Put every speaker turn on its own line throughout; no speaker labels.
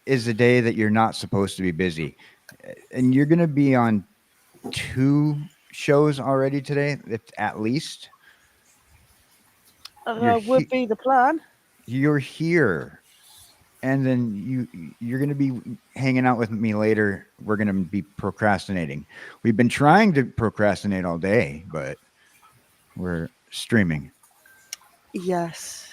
is a day that you're not supposed to be busy, and you're going to be on two shows already today, at least. You're
Would be the plan.
you're here, and then you're going to be hanging out with me later. We're going to be procrastinating. We've been trying to procrastinate all day, but we're streaming.
Yes.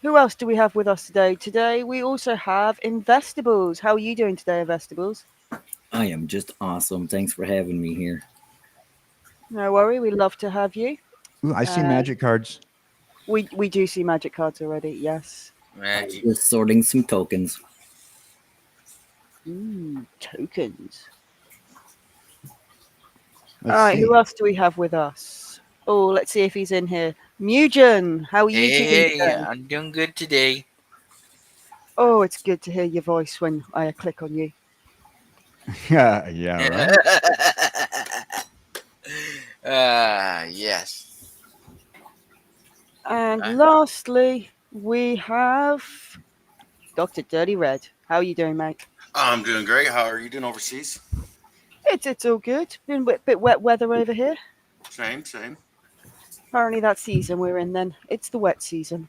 Who else do we have with us today? Today we also have Investables. How are you doing today, Investables?
I am just awesome. Thanks for having me here.
No worry, we love to have you.
Ooh, I see
Uh,
magic cards.
we do see magic cards already. Yes.
I'm
Magic.
just sorting some tokens.
Tokens. All
Let's
right.
see.
Who else do we have with us? Oh, let's see if he's in here. Mugen, how are you doing
Hey,
today?
I'm doing good today.
Oh, it's good to hear your voice when I click on you.
Yeah, yeah, right.
Yes.
And
Uh,
lastly, we have Dr. Dirty Red. How are you doing, mate?
I'm doing great. How are you doing overseas?
It's all good. Been a bit wet weather over here.
Same, same.
Apparently that season we're in then. It's the wet season.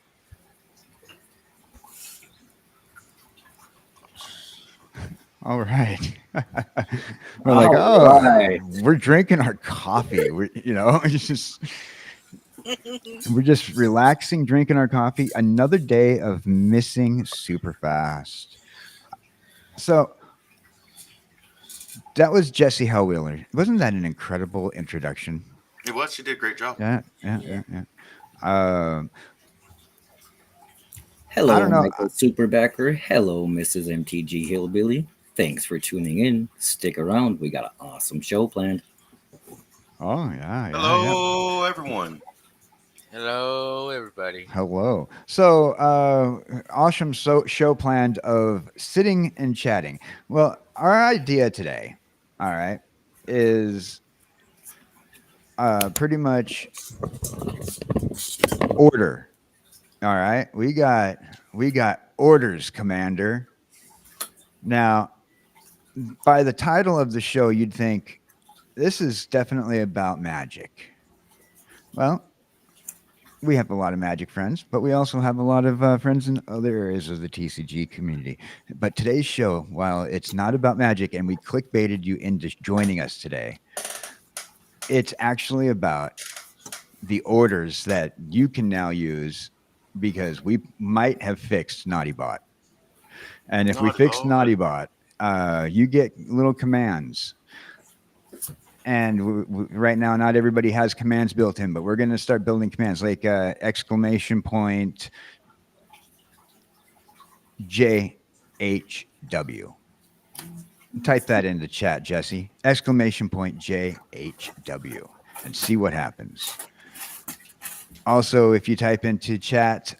All right. We're like,
All
oh,
right.
we're drinking our coffee. It's just we're just relaxing, drinking our coffee. Another day of missing super fast. So that was Jesse Hellwheeler. Wasn't that an incredible introduction?
It was. You did a great job.
Yeah, yeah,
Yeah.
yeah, yeah. Um, I
Hello,
don't know.
Michael Superbacker. Hello, Mrs. MTG Hillbilly. Thanks for tuning in. Stick around. We got an awesome show planned.
Oh yeah, yeah, yeah.
Hello, everyone.
Hello, everybody.
Hello. So, awesome show planned of sitting and chatting. Well, our idea today, all right, is pretty much order. All right, we got orders, Commander. Now, by the title of the show, you'd think this is definitely about magic. Well, we have a lot of magic friends, but we also have a lot of friends in other areas of the TCG community. But today's show, while it's not about magic and we clickbaited you into joining us today, it's actually about the orders that you can now use because we might have fixed NaughtyBot. And if we
Not,
fix
oh, good.
NaughtyBot, you get little commands. And right now, not everybody has commands built in, but we're going to start building commands like exclamation point JHW. Type that in the chat, Jesse. Exclamation point JHW and see what happens. Also, if you type into chat,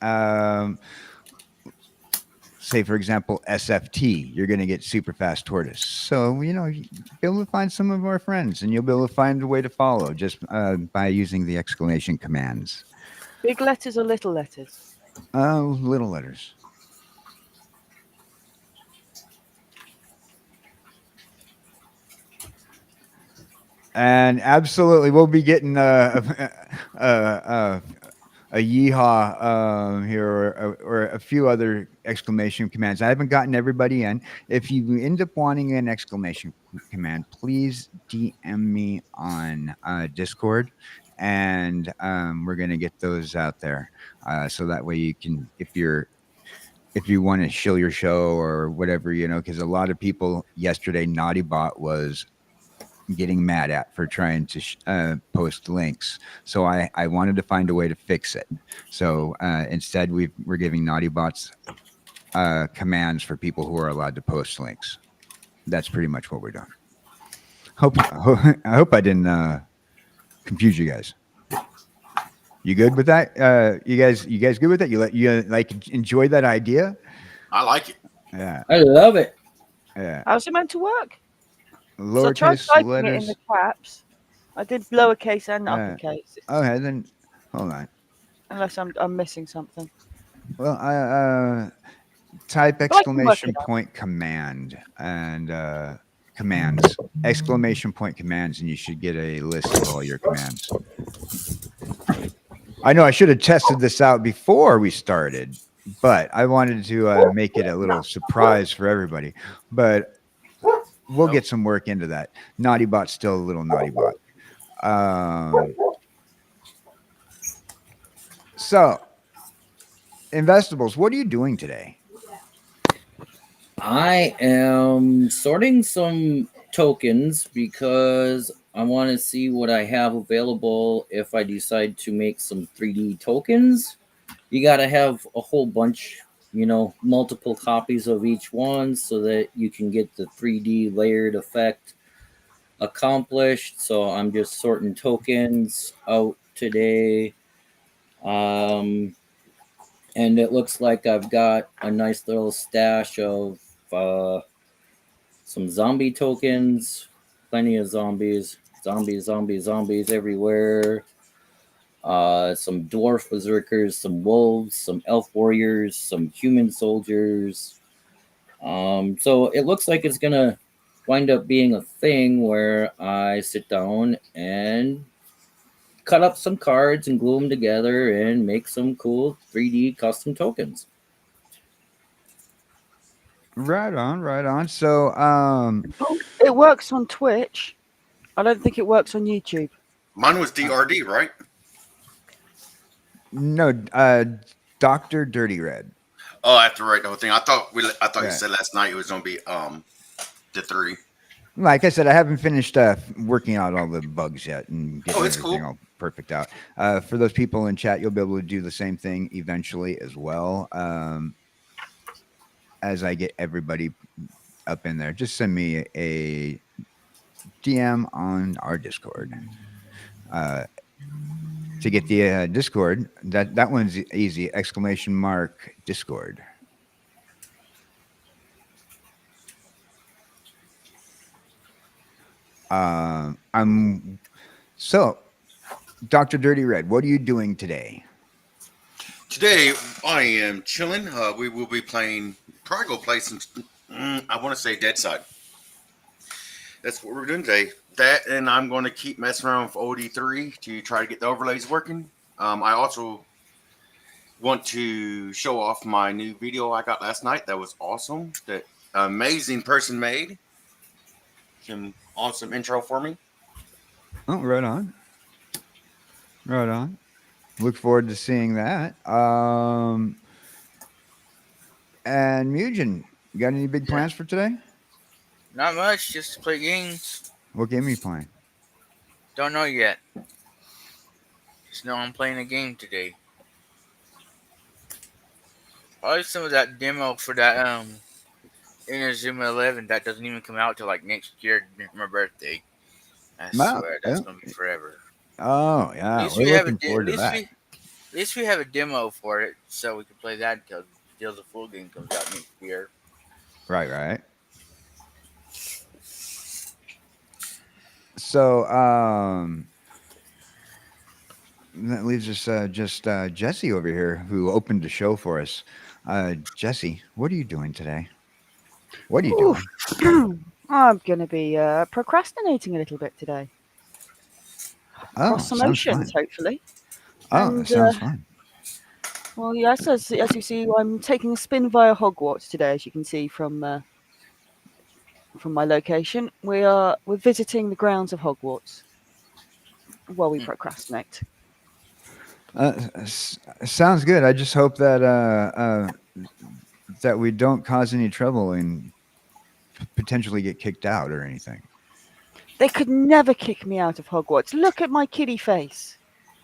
say for example SFT, you're going to get super fast tortoise. So you'll be able to find some of our friends, and you'll be able to find a way to follow just by using the exclamation commands.
Big letters or little letters?
Little letters. And absolutely, we'll be getting a yeehaw here or a few other exclamation commands. I haven't gotten everybody in. If you end up wanting an exclamation command, please DM me on Discord, and we're gonna get those out there. So that way you can, if you want to shill your show or whatever, because a lot of people yesterday, NaughtyBot was getting mad at for trying to post links. So I wanted to find a way to fix it. So instead, we're giving NaughtyBots commands for people who are allowed to post links. That's pretty much what we're doing. I hope I didn't confuse you guys. You good with that? You guys good with that? You like enjoy that idea?
I like it.
Yeah,
I love it.
yeah.
How's it meant to work? So I tried
Lowercase
typing it in the
letters.
caps. I did lowercase and
Uh,
uppercase.
okay, then hold on.
Unless I'm missing something.
Well, type
I can work
exclamation
it out.
point command and commands, exclamation point commands, and you should get a list of all your commands. I know I should have tested this out before we started, but I wanted to make it a little surprise for everybody. But we'll get some work into that. Naughty Bot's still a little naughty bot. So, Investables, what are you doing today?
I am sorting some tokens because I want to see what I have available if I decide to make some 3D tokens. You got to have a whole bunch, multiple copies of each one so that you can get the 3D layered effect accomplished. So I'm just sorting tokens out today. And it looks like I've got a nice little stash of some zombie tokens, plenty of zombies everywhere. Some dwarf berserkers, some wolves, some elf warriors, some human soldiers. So it looks like it's gonna wind up being a thing where I sit down and cut up some cards and glue them together and make some cool 3D custom tokens.
Right on, right on. So,
It works on Twitch. I don't think it works on YouTube.
Mine was DRD, right?
no, Dr. Dirty Red.
Oh, I have to write the whole thing. I thought
Yeah.
you said last night it was gonna be the 3.
Like I said, I haven't finished working out all the bugs yet and getting
it's
everything
cool.
all perfect out. For those people in chat, you'll be able to do the same thing eventually as well. As I get everybody up in there, just send me a DM on our Discord. To get the Discord, that one's easy. ! Discord. I'm so Dr. Dirty Red, what are you doing today?
Today I am chilling. We will be playing. Probably go play some. I want to say Dead Side. That's what we're doing today. That, and I'm going to keep messing around with OD3 to try to get the overlays working. I also want to show off my new video I got last night. That was awesome. That amazing person made some awesome intro for me.
Oh, right on. Right on. Look forward to seeing that. And Mugen, you got any big plans for today?
Not much, just to play games.
What game are you playing?
Don't know yet. Just know I'm playing a game today. Probably some of that demo for that Inazuma 11 that doesn't even come out till like next year, my birthday. I
Wow,
swear that's
yeah.
gonna be forever.
Oh, yeah. We're looking forward to that.
At least we have a demo for it, so we can play that until the full game comes out next year.
Right, right. So, that leaves us just Jesse over here, who opened the show for us. Jesse, what are you doing today? What are you doing?
I'm going to be procrastinating a little bit today.
Oh,
Cross some
sounds
oceans,
fun.
hopefully.
Oh,
And,
that sounds fun.
Well, yes, as you see, I'm taking a spin via Hogwarts today, as you can see from my location. We're visiting the grounds of Hogwarts while we procrastinate.
Sounds good. I just hope that that we don't cause any trouble and potentially get kicked out or anything.
They could never kick me out of Hogwarts. Look at my kiddie face.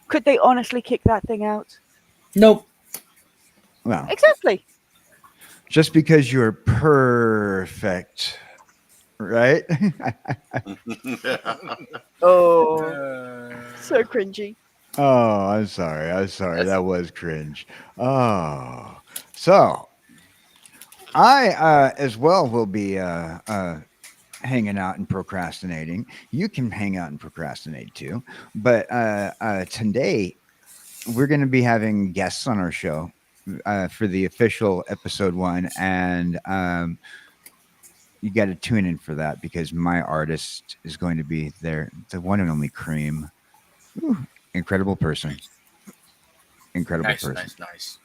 Could they honestly kick that thing out?
Nope.
Well,
Exactly.
just because you're perfect, right?
Oh, so cringy.
Oh, I'm sorry. That was cringe. Oh, so I as well will be hanging out and procrastinating. You can hang out and procrastinate too. But today we're going to be having guests on our show. for the official episode 1, and you got to tune in for that because my artist is going to be there, the one and only Cream. Ooh, incredible person. Incredible
Nice,
person.
nice, nice.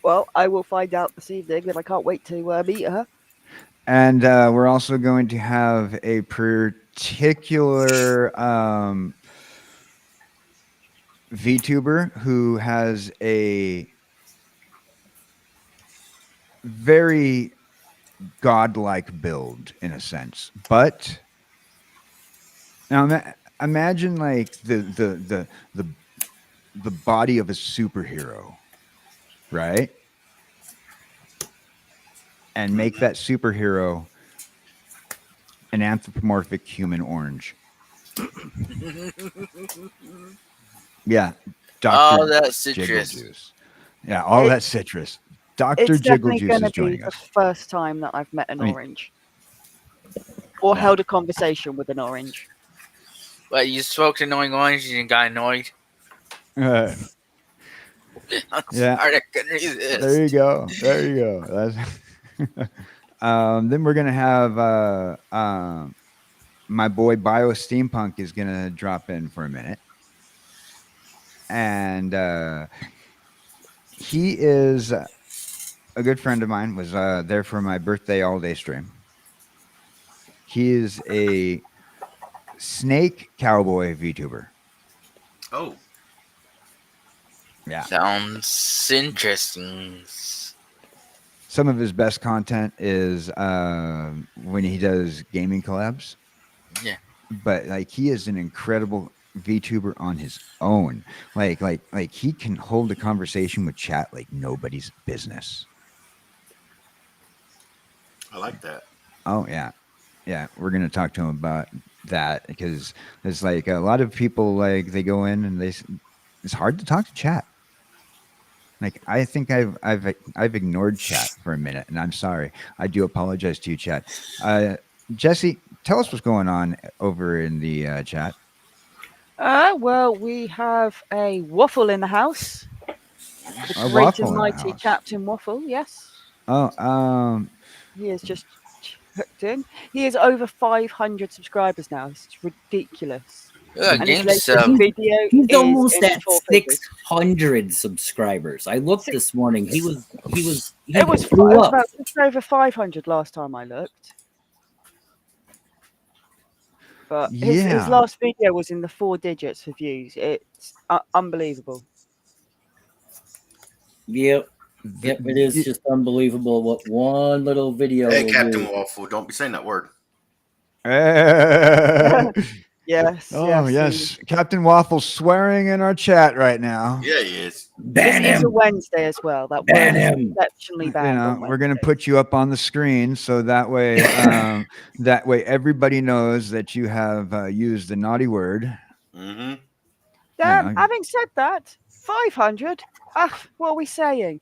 Well, I will find out this evening, and I can't wait to meet her.
And we're also going to have a particular VTuber who has a very godlike build in a sense. But now imagine like the body of a superhero, right? And make that superhero an anthropomorphic human orange. Yeah. Dr.
Oh, that
Jiggle
citrus.
Juice. Yeah, all
It-
that citrus. Dr.
It's
Jiggle
definitely
Juice
going
is
to be
joining
the
us.
first time that I've met an
I mean-
orange. Or
Yeah.
held a conversation with an orange.
But you smoked annoying orange and got annoyed.
Uh,
I'm
Yeah.
sorry, I couldn't resist.
there you go. There you go. That's then we're gonna have my boy Bio Steampunk is gonna drop in for a minute, and he is a good friend of mine. Was there for my birthday all day stream. He is a snake cowboy VTuber.
Oh,
Yeah.
Sounds interesting.
Some of his best content is when he does gaming collabs.
Yeah.
But like he is an incredible VTuber on his own. Like he can hold a conversation with chat like nobody's business.
I like that.
Oh yeah. Yeah, we're gonna talk to him about that because there's like a lot of people like they go in and it's hard to talk to chat. Like I think I've ignored chat for a minute, and I'm sorry. I do apologize to you, chat. Jesse, tell us what's going on over in the chat.
Well, we have a waffle in the house. The
A
great
waffle in
and
the
mighty
house.
Captain Waffle, yes.
Oh,
He is just hooked in. He has over 500 subscribers now. It's ridiculous.
Good
And his
game
latest
sub.
video
He's
is
almost
in
at
four figures.
600 subscribers. I looked this morning. He
It was
blew up.
about just over 500 last time I looked. But his
Yeah.
last video was in the 4 digits for views. It's unbelievable.
Yep, it is just unbelievable what one little video
Hey,
will
Captain
do.
Waffle, don't be saying that word.
Yes.
Oh yes, Captain Waffle swearing in our chat right now.
Yeah, he is.
Ban
This is a
him!
Wednesday as well. That
Ban
word is
him.
exceptionally banned. on
We're gonna
Wednesdays.
put you up on the screen so that way, everybody knows that you have used the naughty word.
Mm-hmm.
Damn,
know.
having said that, 500. What are we saying?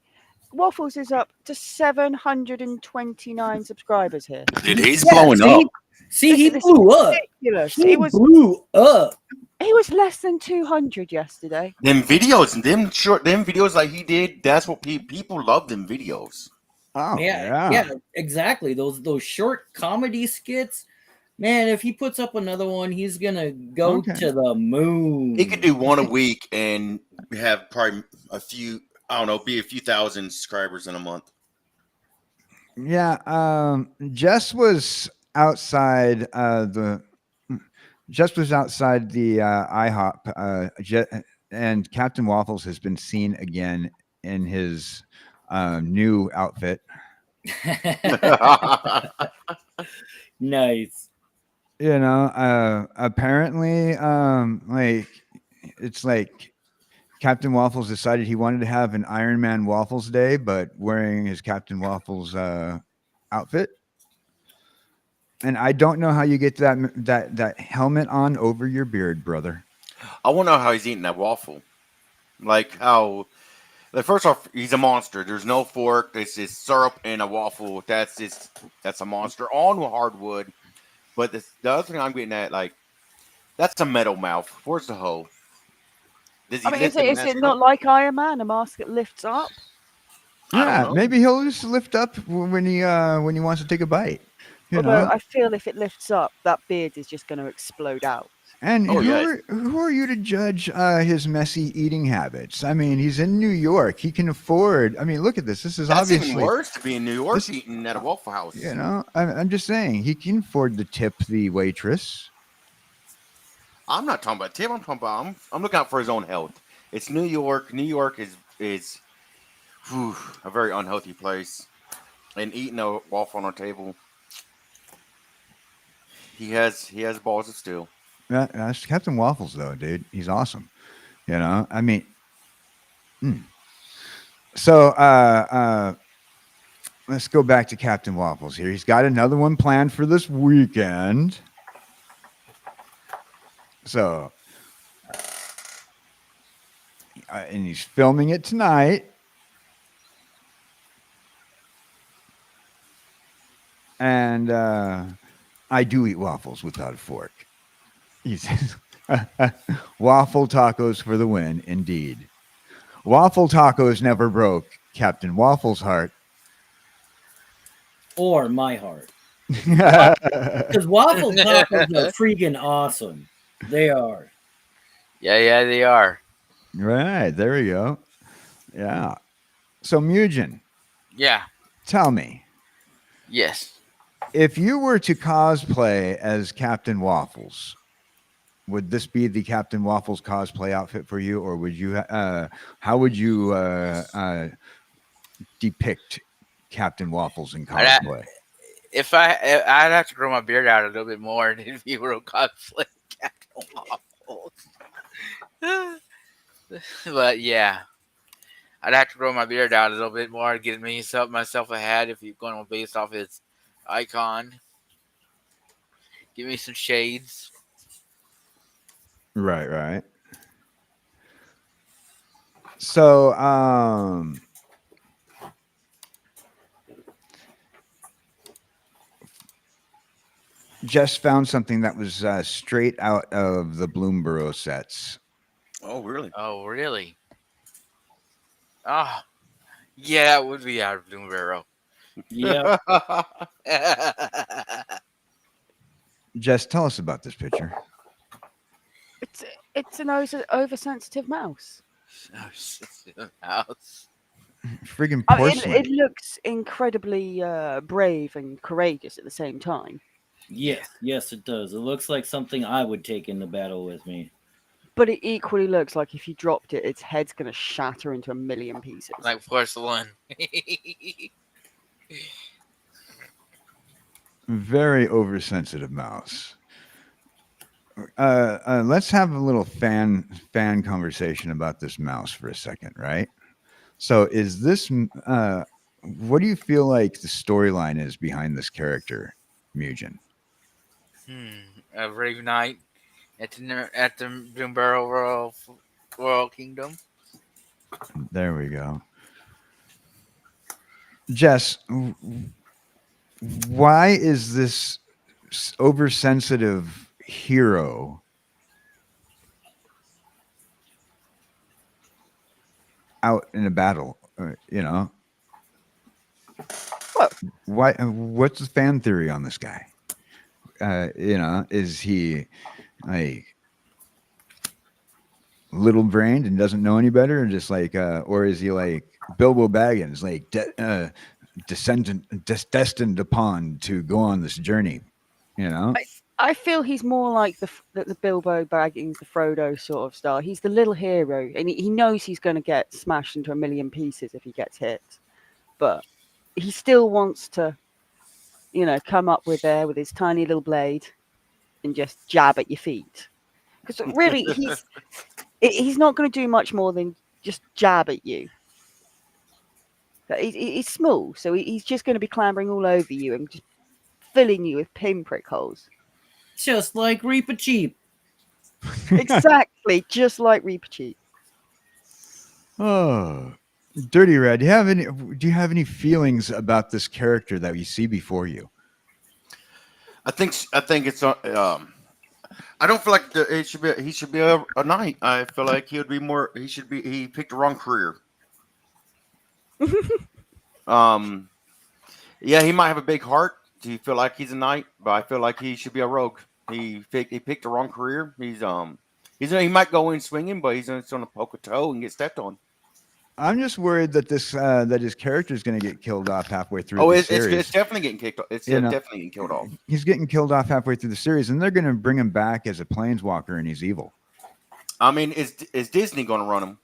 Waffles is up to 729 subscribers here.
Dude, he's
Yeah,
blowing
see?
up.
See, he
This is
blew up.
ridiculous.
He blew up.
He was less than 200 yesterday.
Them videos like he did, that's what people love them videos.
Oh
Yeah, exactly. Those short comedy skits. Man, if he puts up another one, he's gonna go
Okay.
to the moon.
He could do one a week and have probably a few, I don't know, be a few thousand subscribers in a month.
Yeah. Jess was outside the IHOP. And Captain Waffles has been seen again in his new outfit.
Nice.
Apparently, like it's like Captain Waffles decided he wanted to have an Iron Man Waffles Day, but wearing his Captain Waffles outfit. And I don't know how you get that helmet on over your beard, brother.
I want to know how he's eating that waffle. Like how, first off, he's a monster. There's no fork. It's just syrup and a waffle. That's a monster on hardwood. But the other thing I'm getting at, like, that's a metal mouth. Where's the hoe? Does he
I mean,
lift
is it,
the
is
mask
it not
up?
like Iron Man, a mask that lifts up?
I don't
Yeah,
know.
maybe he'll just lift up when he wants to take a bite. You
Although
know.
I feel if it lifts up, that beard is just going to explode out.
And
Oh, yeah.
who are you to judge his messy eating habits? I mean, he's in New York. He can afford. I mean, look at this. This is
That's even
obviously,
worse to be in New York
this-
eating at a Waffle House.
you know. I'm just saying he can afford to tip the waitress.
I'm not talking about Tim. I'm talking about I'm looking out for his own health. It's New York. New York is a very unhealthy place. And eating a waffle on our table, he has balls of steel.
That's Captain Waffles, though, dude. He's awesome. You know. I mean, so let's go back to Captain Waffles here. He's got another one planned for this weekend. So, and he's filming it tonight. And I do eat waffles without a fork. He says, waffle tacos for the win, indeed. Waffle tacos never broke Captain Waffles' heart.
Or my heart.
Right,
Because waffle tacos are freaking awesome. They are.
Yeah, they are.
there we go. Yeah. So, Mugen,
Yeah.
tell me,
Yes.
if you were to cosplay as Captain Waffles, would this be the Captain Waffles cosplay outfit for you, or would you? How would you depict Captain Waffles in
I'd-
cosplay?
If I'd have to grow my beard out a little bit more if you were a cosplay Captain Waffles. But yeah, I'd have to grow my beard out a little bit more, get myself a hat if you're going to base off his icon. Give me some shades.
Right. So, just found something that was straight out of the Bloomborough sets.
Oh, really?
Oh, really? Oh, yeah, that would be out of Bloomberg.
Yeah.
Jess, tell us about this picture.
It's an oversensitive mouse.
House.
Friggin'
I mean,
porcelain.
it looks incredibly brave and courageous at the same time.
Yes, it does. It looks like something I would take into battle with me.
But it equally looks like if you dropped it, its head's going to shatter into a million pieces.
Like porcelain.
Very oversensitive mouse. Let's have a little fan conversation about this mouse for a second, right? So, is this? What do you feel like the storyline is behind this character, Mugen?
A brave knight at the Bloomberg Royal Kingdom.
There we go. Jess, why is this oversensitive hero out in a battle? You know,
What?
why? What's the fan theory on this guy? You know, is he like little brained and doesn't know any better, and just like, or is he like Bilbo Baggins, like destined upon to go on this journey? You know,
I feel he's more like the Bilbo Baggins, the Frodo sort of style. He's the little hero, and he knows he's going to get smashed into a million pieces if he gets hit, but he still wants to, come up with his tiny little blade and just jab at your feet. Because really, he's not going to do much more than just jab at you. He's small, so he's just going to be clambering all over you and just filling you with pinprick holes.
Just like Reaper Cheap.
Exactly, just like Reaper Cheap.
Oh, Dirty Red. Do you have any feelings about this character that you see before you?
I think it's I don't feel like it should be. He should be a knight. I feel like he would be more. He should be. He picked the wrong career. um, yeah, he might have a big heart. Do you feel like he's a knight? But I feel like he should be a rogue. He picked the wrong career. He might go in swinging, but he's going to poke a toe and get stepped on.
I'm just worried that that his character is going to get killed off halfway through
Oh,
the
it's
series.
definitely getting kicked. It's
You know.
definitely getting killed off.
He's getting killed off halfway through the series, and they're going to bring him back as a planeswalker, and he's evil.
I mean, is Disney going to run him?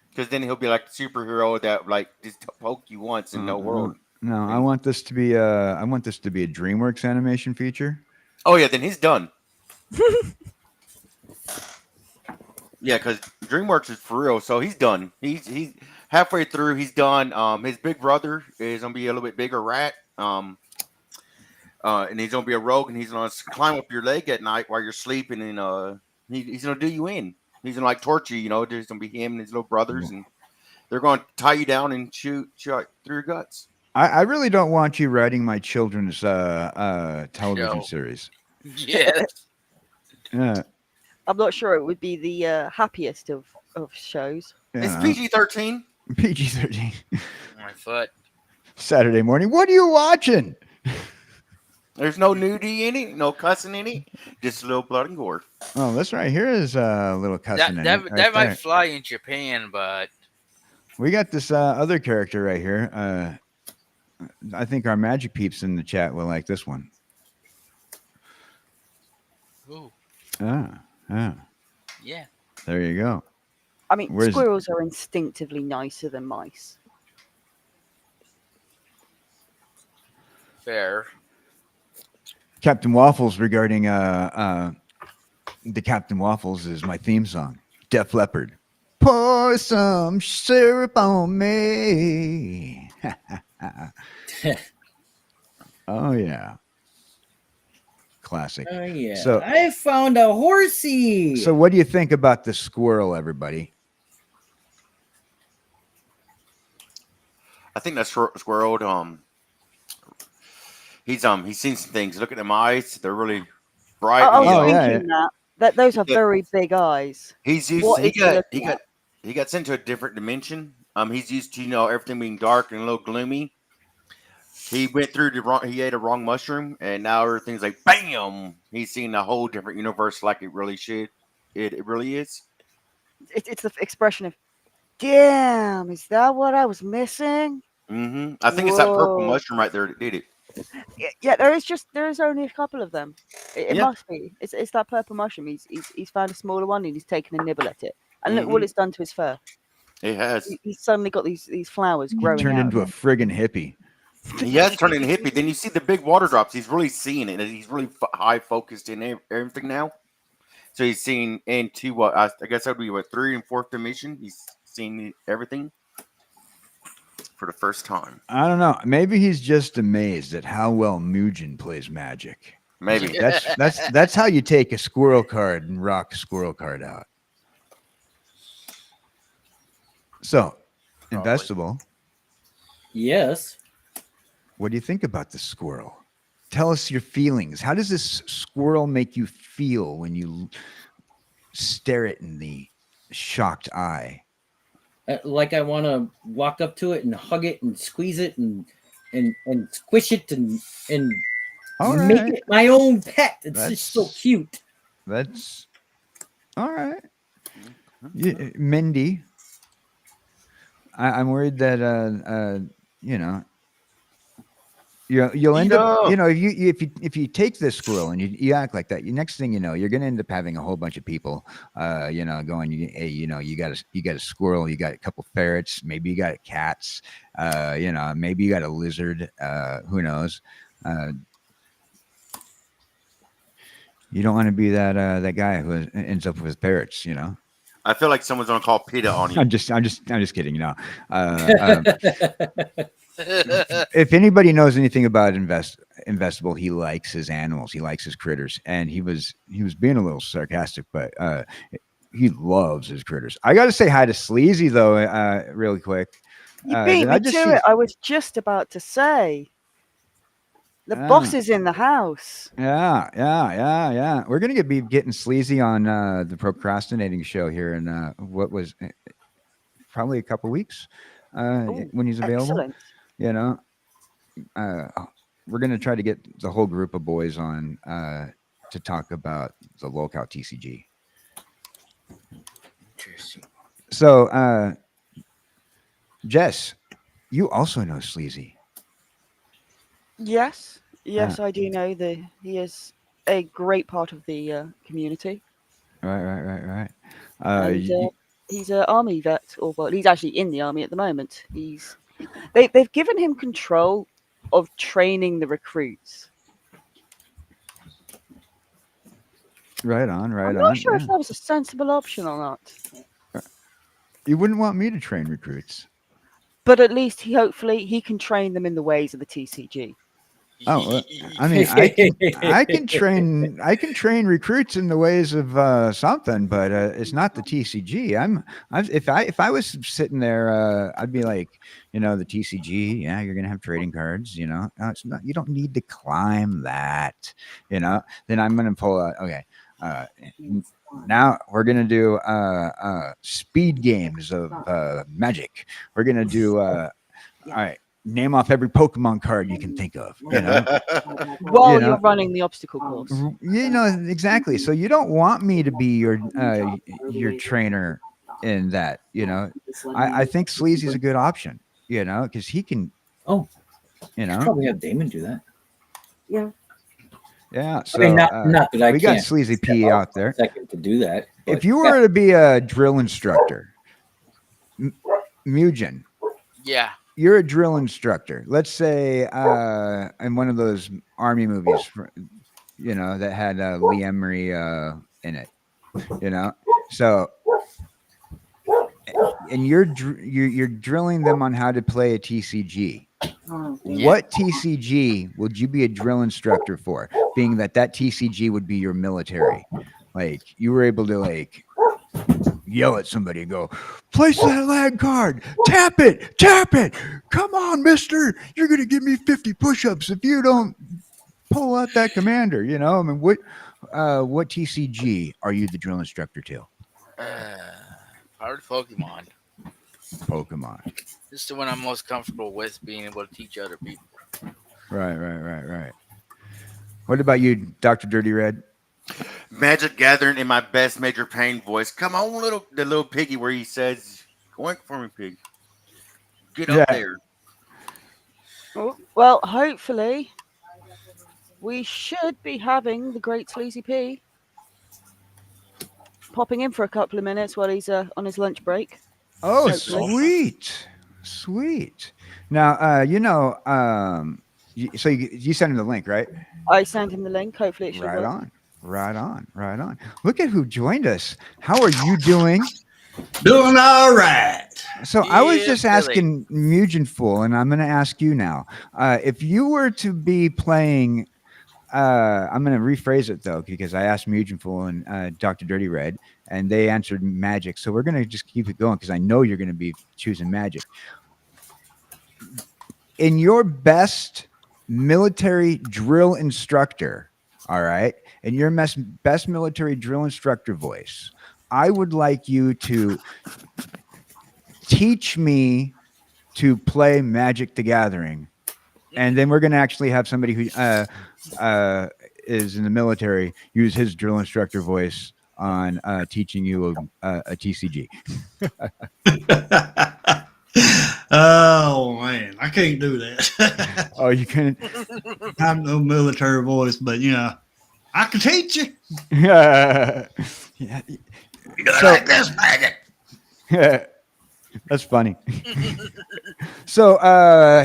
Because then he'll be like the superhero that like just poke you once in no world.
No, I want this to be a DreamWorks animation feature.
Oh yeah, then he's done. Yeah, because DreamWorks is for real, so he's done. He's halfway through. He's done. His big brother is gonna be a little bit bigger rat. And he's gonna be a rogue, and he's gonna climb up your leg at night while you're sleeping, and he's gonna do you in. He's gonna like torture you. You know, there's gonna be him and his little brothers, and they're gonna tie you down and shoot through your guts.
I really don't want you writing my children's television
No.
series.
Yes.
Yeah,
I'm not sure it would be the happiest of shows.
It's PG-13.
PG-13.
My foot.
Saturday morning. What are you watching?
There's no nudity in it, no cussing in it, just a little blood and gore.
Oh, this right here is a little cussing. in
That
it right
that might
there.
fly in Japan, but
We got this other character right here. I think our magic peeps in the chat will like this one.
ooh,
Yeah.
yeah.
There you go.
I mean,
Where's-
squirrels are instinctively nicer than mice.
Fair.
Captain Waffles regarding the Captain Waffles is my theme song. Def Leppard. Pour some syrup on me. Oh yeah. Classic.
Oh yeah.
So-
I found a horsey.
So what do you think about the squirrel, everybody?
I think that's squirreled. He's seen some things. Look at them eyes; they're really bright.
I was
Oh, yeah,
thinking that those are
Yeah.
very big eyes.
He's used.
What
He
is he
got
looking at?
he got sent to a different dimension. He's used to everything being dark and a little gloomy. He went through he ate a wrong mushroom, and now everything's like bam. He's seen a whole different universe, like it really should. It really is.
It's the expression of, "Damn, is that what I was missing?"
I think it's that purple
Whoa.
mushroom right there that did it.
Yeah, there is only a couple of them. It
Yeah.
must be. It's that purple mushroom. He's found a smaller one and he's taken a nibble at it. And look
Mhm.
what it's done to his fur.
It has.
He's suddenly got these flowers
He
growing
turned
out.
into a friggin' hippie.
He has turned into hippie. Then you see the big water drops. He's really seeing it. And he's really high focused in everything now. So he's seeing into what I guess that would be what 3 and 4th dimension. He's seeing everything for the first time.
I don't know. Maybe he's just amazed at how well Mugen plays Magic.
Maybe.
That's how you take a squirrel card and rock a squirrel card out. So,
Probably.
Investable,
Yes.
what do you think about the squirrel? Tell us your feelings. How does this squirrel make you feel when you stare it in the shocked eye?
Like I want to walk up to it and hug it and squeeze it and squish it and
All
make
right.
it my own pet. It's just so
That's-
cute.
That's all right. Mindy, I'm worried that you'll end up if you take this squirrel and you act like that, next thing you know, you're gonna end up having a whole bunch of people going, hey, you got a squirrel, you got a couple ferrets, maybe you got cats, maybe you got a lizard, who knows. You don't want to be that guy who ends up with parrots,
I feel like someone's gonna call PETA on you.
I'm just kidding, If anybody knows anything about Investable, he likes his animals, he likes his critters, and he was being a little sarcastic, but he loves his critters. I got to say hi to Sleazy though, really quick.
You
Did
beat
I
me
just
to
see-
it. I was just about to say. The
Ah.
boss is in the house.
Yeah. We're gonna be getting sleazy on the procrastinating show here in what was probably a couple weeks
Ooh,
when he's available.
Excellent.
You know, uh, we're gonna try to get the whole group of boys on to talk about the locale TCG. So, Jess, you also know Sleazy.
Yes, yes, I do know that he is a great part of the community.
Right.
And he's an army vet, or well, he's actually in the army at the moment. They've given him control of training the recruits.
right on.
I'm not sure if that was a sensible option or not,
You wouldn't want me to train recruits.
but at least hopefully he can train them in the ways of the TCG.
Oh, I mean, I can train recruits in the ways of something, but it's not the TCG. If I was sitting there, I'd be like, the TCG. Yeah, you're gonna have trading cards. No, it's not. You don't need to climb that. Then I'm gonna pull out. Okay. Now we're gonna do speed games of Magic. We're gonna do all right. Name off every Pokemon card you can think of.
While
You know.
you're running the obstacle course.
Exactly. So you don't want me to be your trainer in that. I think Sleazy's a good option. Because he can.
Oh,
You
probably have Damon do that.
Yeah. So
I mean, not that I
we
can't
got Sleazy
step
P
up
out
for a
there.
second to do that.
If
but
you were to be a drill instructor, Mugen,
Yeah.
you're a drill instructor. Let's say in one of those army movies, that had Lee Emery in it. So and you're drilling them on how to play a TCG. What TCG would you be a drill instructor for? Being that TCG would be your military, like you were able to yell at somebody and go, place that land card, tap it, come on, mister, you're gonna give me 50 push-ups if you don't pull out that commander. I mean, what TCG are you the drill instructor to?
Probably Pokemon. This is the one I'm most comfortable with, being able to teach other people.
Right. What about you, Dr. Dirty Red?
Magic Gathering in my best Major Pain voice. Come on, the little piggy where he says, "Oink for me, pig. Get up there."
Well, hopefully, we should be having the great Sleazy P popping in for a couple of minutes while he's on his lunch break.
Oh,
Hopefully.
sweet. Now, so you sent him the link, right?
I sent him the link. Hopefully, it should
Right
work.
on. Look at who joined us. How are you doing?
Doing all right.
So I was
Yeah,
just
Billy.
asking Mugen Fool, and I'm going to ask you now. If you were to be playing, I'm going to rephrase it though, because I asked Mugen Fool and Dr. Dirty Red, and they answered Magic. So we're going to just keep it going because I know you're going to be choosing Magic. In your best military drill instructor, all right, in your best military drill instructor voice, I would like you to teach me to play Magic the Gathering. And then we're going to actually have somebody who is in the military use his drill instructor voice on teaching you a TCG.
Oh man, I can't do that.
Oh, you can?
I'm no military voice, but I can teach you.
Yeah.
You do it
So-
like this, Magic.
That's funny. So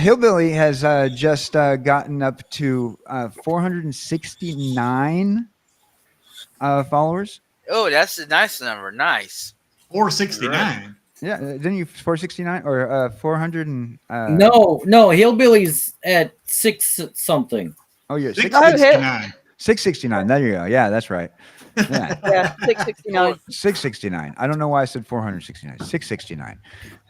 Hillbilly has just gotten up to 469 followers.
Oh, that's a nice number. Nice.
469.
Yeah, didn't you 469 or 400 and
No, Hillbilly's at 6 something.
Oh, you're
669.
669. There you go. Yeah, that's right. Yeah.
Yeah, 669.
669. I don't know why I said 469. 669.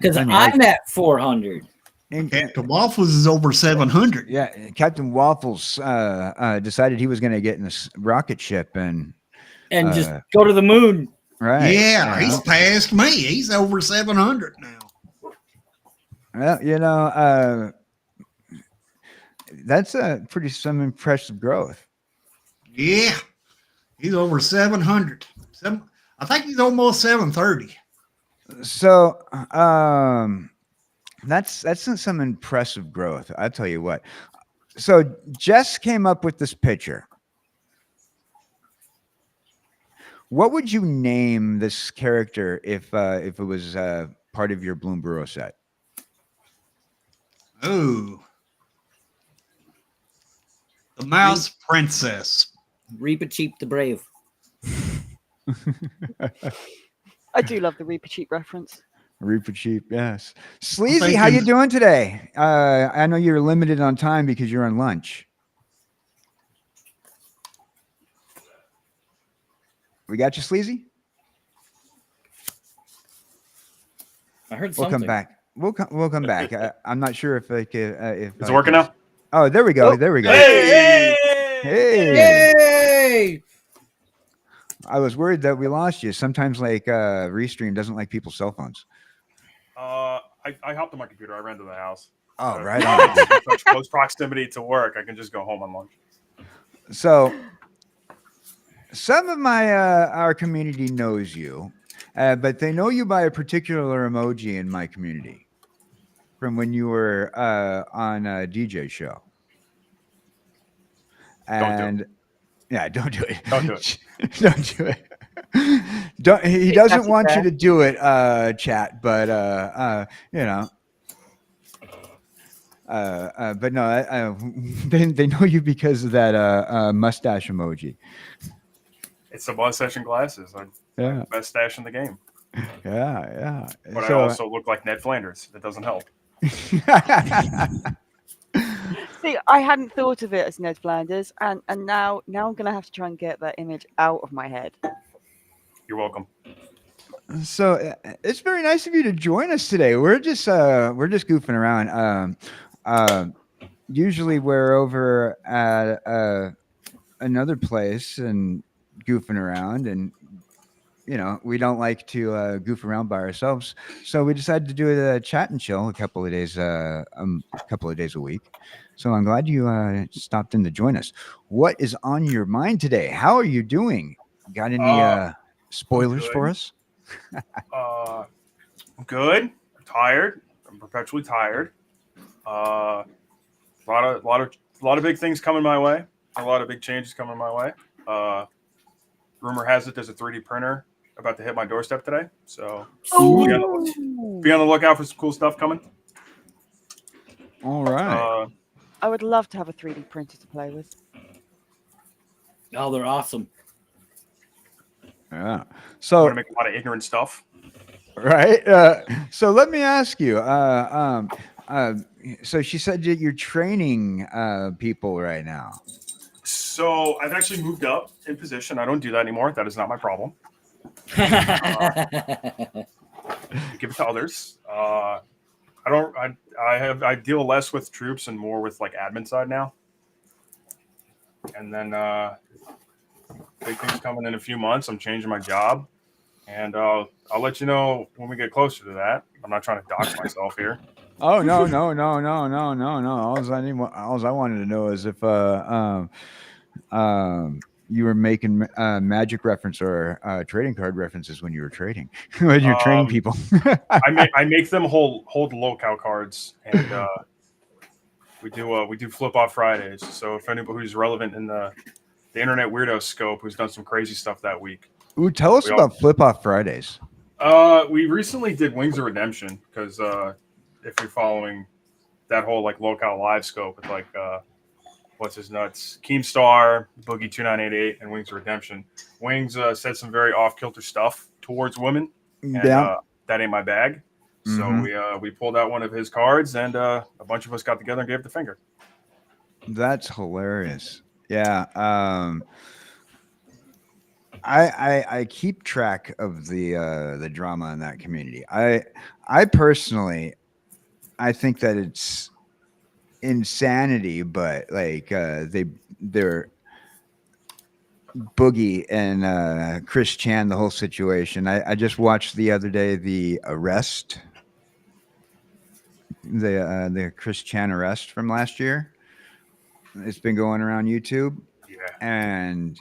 Because
I mean,
I'm at 400.
And,
Captain Waffles is over 700.
yeah, Captain Waffles decided he was going to get in this rocket ship and
just
Uh,
go to the moon.
right.
Yeah,
you
he's
know.
past me. He's over 700 now.
Well, that's some impressive growth.
Yeah, he's over 700. I think he's almost 730.
So that's some impressive growth. I tell you what. So Jess came up with this picture. What would you name this character if it was part of your Bloomborough set?
Oh, the Mouse Princess.
Reaper Cheap the Brave.
I do love the Reaper Cheap reference.
Reaper Cheap, yes. Sleazy,
thinking-
how you doing today? I know you're limited on time because you're on lunch. We got you, Sleazy?
I heard
We'll
something.
come back. We'll come back. I'm not sure if I could. If
Is it working now?
Oh, there we go.
Oh.
There we go.
Hey!
Hey.
Yay!
I was worried that we lost you. Sometimes, like Restream doesn't like people's cell phones.
I hopped on my computer. I ran to the house.
Oh, right on.
Such close proximity to work, I can just go home on lunch.
So, some of my our community knows you, but they know you by a particular emoji in my community from when you were on a DJ show.
Don't do it.
And yeah, don't do it.
Don't do it.
Don't do it. Don't. He doesn't want you to do it, chat. But you know. But no, they know you because of that mustache emoji.
It's the mustache and glasses.
Yeah,
Best stash in the game.
yeah.
But I
So,
also look like Ned Flanders. That doesn't help.
See, I hadn't thought of it as Ned Flanders, and now I'm gonna have to try and get that image out of my head.
You're welcome.
so it's very nice of you to join us today. We're just goofing around. Usually we're over at another place and goofing around, and we don't like to goof around by ourselves. So we decided to do a chat and chill a couple of days a week. So I'm glad you stopped in to join us. What is on your mind today? How are you doing? Got any spoilers
good.
for us?
I'm good. I'm tired. I'm perpetually tired. A lot of big things coming my way. A lot of big changes coming my way. Rumor has it there's a 3D printer about to hit my doorstep today. So be on the lookout for some cool stuff coming.
All right.
I would love to have a 3D printer to play with.
Oh, they're awesome.
Yeah.
I'm
So
gonna make a lot of ignorant stuff.
right. So let me ask you. So she said that you're training people right now.
So I've actually moved up in position. I don't do that anymore. That is not my problem. Give it to others. I deal less with troops and more with like admin side now. And then big things coming in a few months. I'm changing my job, and I'll let you know when we get closer to that. I'm not trying to dox myself here.
Oh no. All I wanted to know is if you were making magic reference or trading card references when you were trading when you're training people.
I make them hold locale cards, and we do flip off Fridays. So if anybody who's relevant in the internet weirdo scope who's done some crazy stuff that week.
Ooh, tell us
We all-
about Flip Off Fridays.
We recently did Wings of Redemption because if you're following that whole like locale live scope with like what's his nuts, Keemstar, Boogie 2988, and Wings of Redemption. Wings said some very off kilter stuff towards women, and that ain't my bag. So
Mhm.
we pulled out one of his cards, and a bunch of us got together and gave the finger.
That's hilarious. Yeah. I keep track of the drama in that community. I personally I think that it's insanity, but like they're Boogie and Chris Chan, the whole situation. I just watched the other day the arrest, the Chris Chan arrest from last year. It's been going around YouTube,
Yeah.
and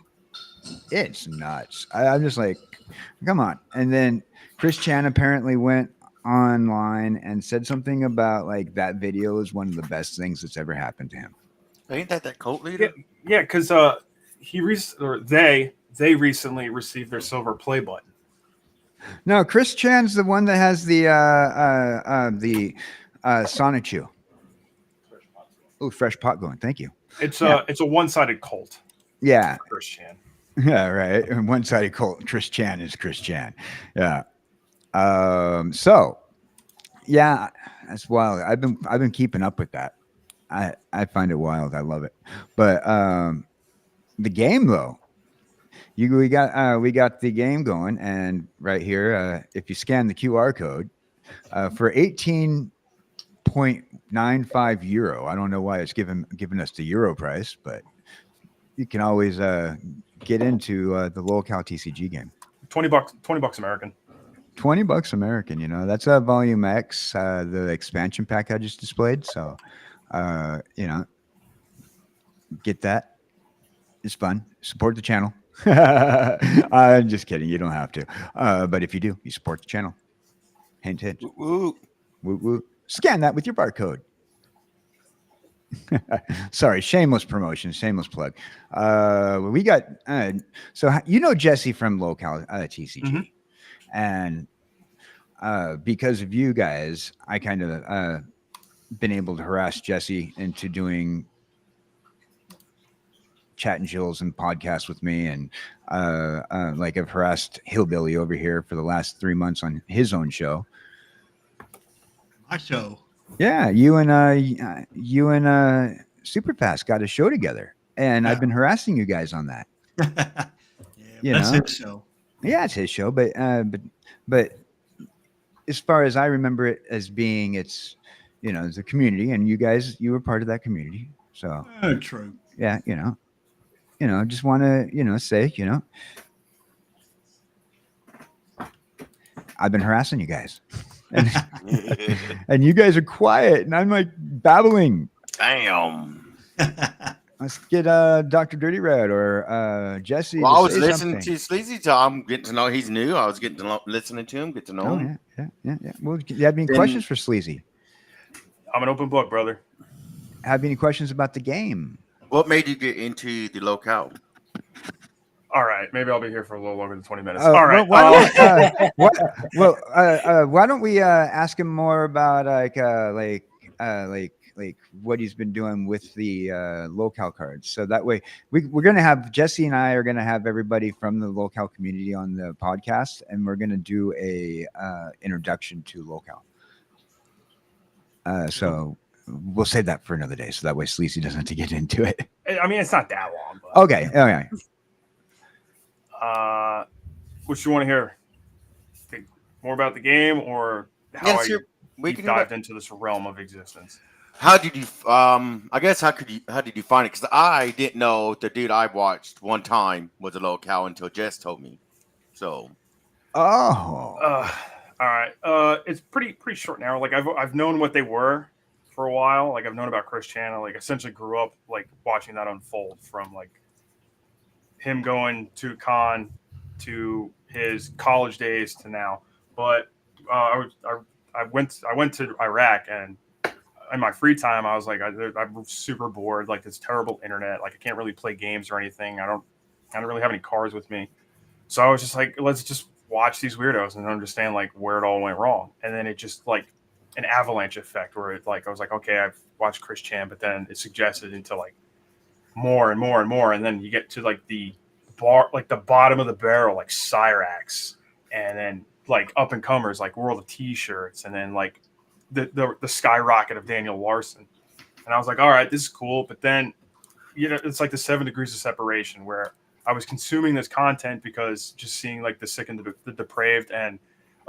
it's nuts. I'm just like, come on. And then Chris Chan apparently went online and said something about like that video is one of the best things that's ever happened to him.
Ain't that cult leader?
Yeah, because they recently received their silver play button.
No, Chris Chan's the one that has the Sonic Chew. Oh, fresh pot going. Thank you.
It's
Yeah.
a one-sided cult.
Yeah.
Chris Chan.
Yeah, right. And one-sided cult. Chris Chan is Chris Chan. Yeah. So yeah, that's wild. I've been keeping up with that. I find it wild. I love it. But the game though, we got the game going, and right here, if you scan the QR code for 18.95 euro, I don't know why it's giving us the euro price, but you can always get into the locale TCG game.
$20 American.
$20 American, you know, that's a Volume X, the expansion pack I just displayed. So, you know, get that. It's fun. Support the channel. I'm just kidding. You don't have to. But if you do, you support the channel. Hint, hint.
Woo.
Woo, woo. Scan that with your barcode. Sorry, shameless promotion, shameless plug. We got, so you know Jesse from Locale TCG.
Mhm.
And because of you guys, I kind of been able to harass Jesse into doing chat and chills and podcasts with me, and like I've harassed Hillbilly over here for the last 3 months on his own show.
My show.
Yeah, you and Superfast got a show together, and
Yeah.
I've been harassing you guys on that.
Yeah,
You
that's
know?
his show.
Yeah, it's his show, but as far as I remember it as being, it's, you know, it's a community, and you were part of that community. So
True.
yeah, you know, just want to, you know, say, you know, I've been harassing you guys, and, and you guys are quiet, and I'm like babbling.
Damn.
Let's get Dr. Dirty Red or Jesse.
Well,
to
I was
say
listening
something.
to Sleazy Tom, getting to know he's new. I was getting to listening to him, get to know
Oh
him.
yeah. Well, do you have any
Then-
questions for Sleazy?
I'm an open book, brother.
Have any questions about the game?
What made you get into the locale?
All right, maybe I'll be here for a little longer than 20 minutes.
Well,
All right.
why don't we ask him more about like what he's been doing with the locale cards? So that way we're gonna have Jesse and I are gonna have everybody from the locale community on the podcast, and we're gonna do a introduction to locale. So we'll save that for another day, so that way Sleazy doesn't have to get into it.
I mean, it's not that long. But,
Okay.
what you want to hear? Think more about the game, or how
Yeah,
I
sure. We
deep
can
dived into this realm of existence?
How did you? I guess how did you find it? Because I didn't know the dude I watched one time was a locale until Jess told me. So
Oh.
All right. It's pretty short now. Like I've known what they were for a while. Like I've known about Chris Chan. I, like essentially grew up like watching that unfold from like him going to con to his college days to now. But I went to Iraq, and in my free time I was like I'm super bored. Like this terrible internet. Like I can't really play games or anything. I don't really have any cards with me. So I was just like, let's just watch these weirdos and understand like where it all went wrong. And then it just like an avalanche effect where it like I was like, okay, I've watched Chris Chan, but then it suggested into like more and more and more, and then you get to like the bottom of the barrel, like Cyrax, and then like up and comers like World of T-shirts, and then like the skyrocket of Daniel Larson. And I was like, all right, this is cool. But then, you know, it's like the 7 degrees of separation where I was consuming this content because just seeing like the sick and the depraved, and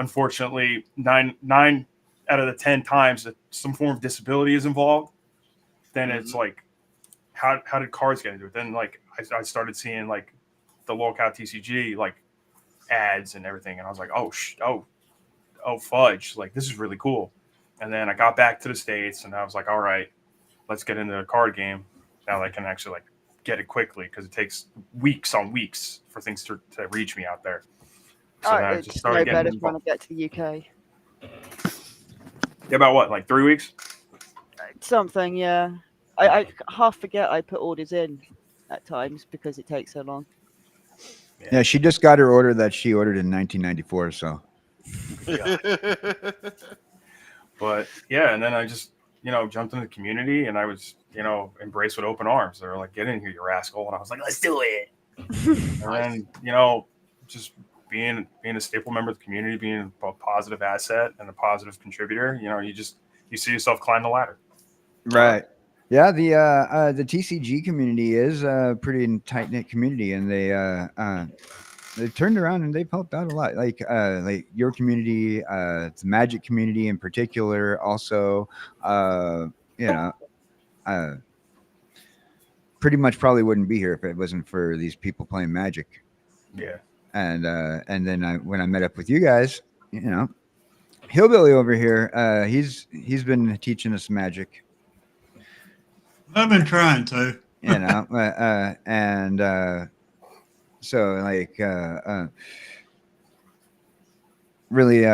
unfortunately 9 out of the 10 times that some form of disability is involved, then it's like, how did cards get into it? Then like I started seeing like the locale TCG like ads and everything, and I was like, oh fudge, like this is really cool. And then I got back to the States, and I was like, all right, let's get into the card game. Now I can actually like get it quickly because it takes weeks on weeks for things to reach me out there. So then I
It's
just
no
started
better
getting
trying to get to the UK.
Yeah, about what, like 3 weeks?
Something, yeah. I half forget I put orders in at times because it takes so long.
Yeah, she just got her order that she ordered in 1994. So
But yeah, and then I just, jumped into the community, and I was, embraced with open arms. They were like, get in here, you rascal. And I was like, let's do it. And then, just being a staple member of the community, being a positive asset and a positive contributor, you see yourself climb the ladder.
right. Yeah, the TCG community is a pretty tight knit community, and they've turned around and they've helped out a lot. Like your community, the Magic community in particular, also, pretty much probably wouldn't be here if it wasn't for these people playing Magic.
Yeah.
And then when I met up with you guys, Hillbilly over here, he's been teaching us Magic.
I've been trying to.
So like really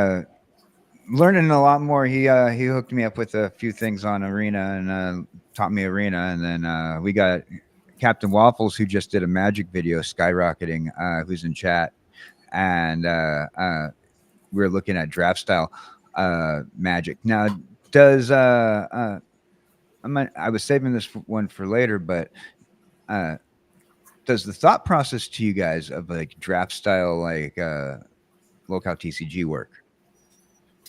learning a lot more. He hooked me up with a few things on Arena and taught me Arena, and then we got Captain Waffles, who just did a Magic video, skyrocketing, who's in chat, and we're looking at draft style Magic. Now, does I was saving this one for later, but does the thought process to you guys of like draft style, like locale TCG work?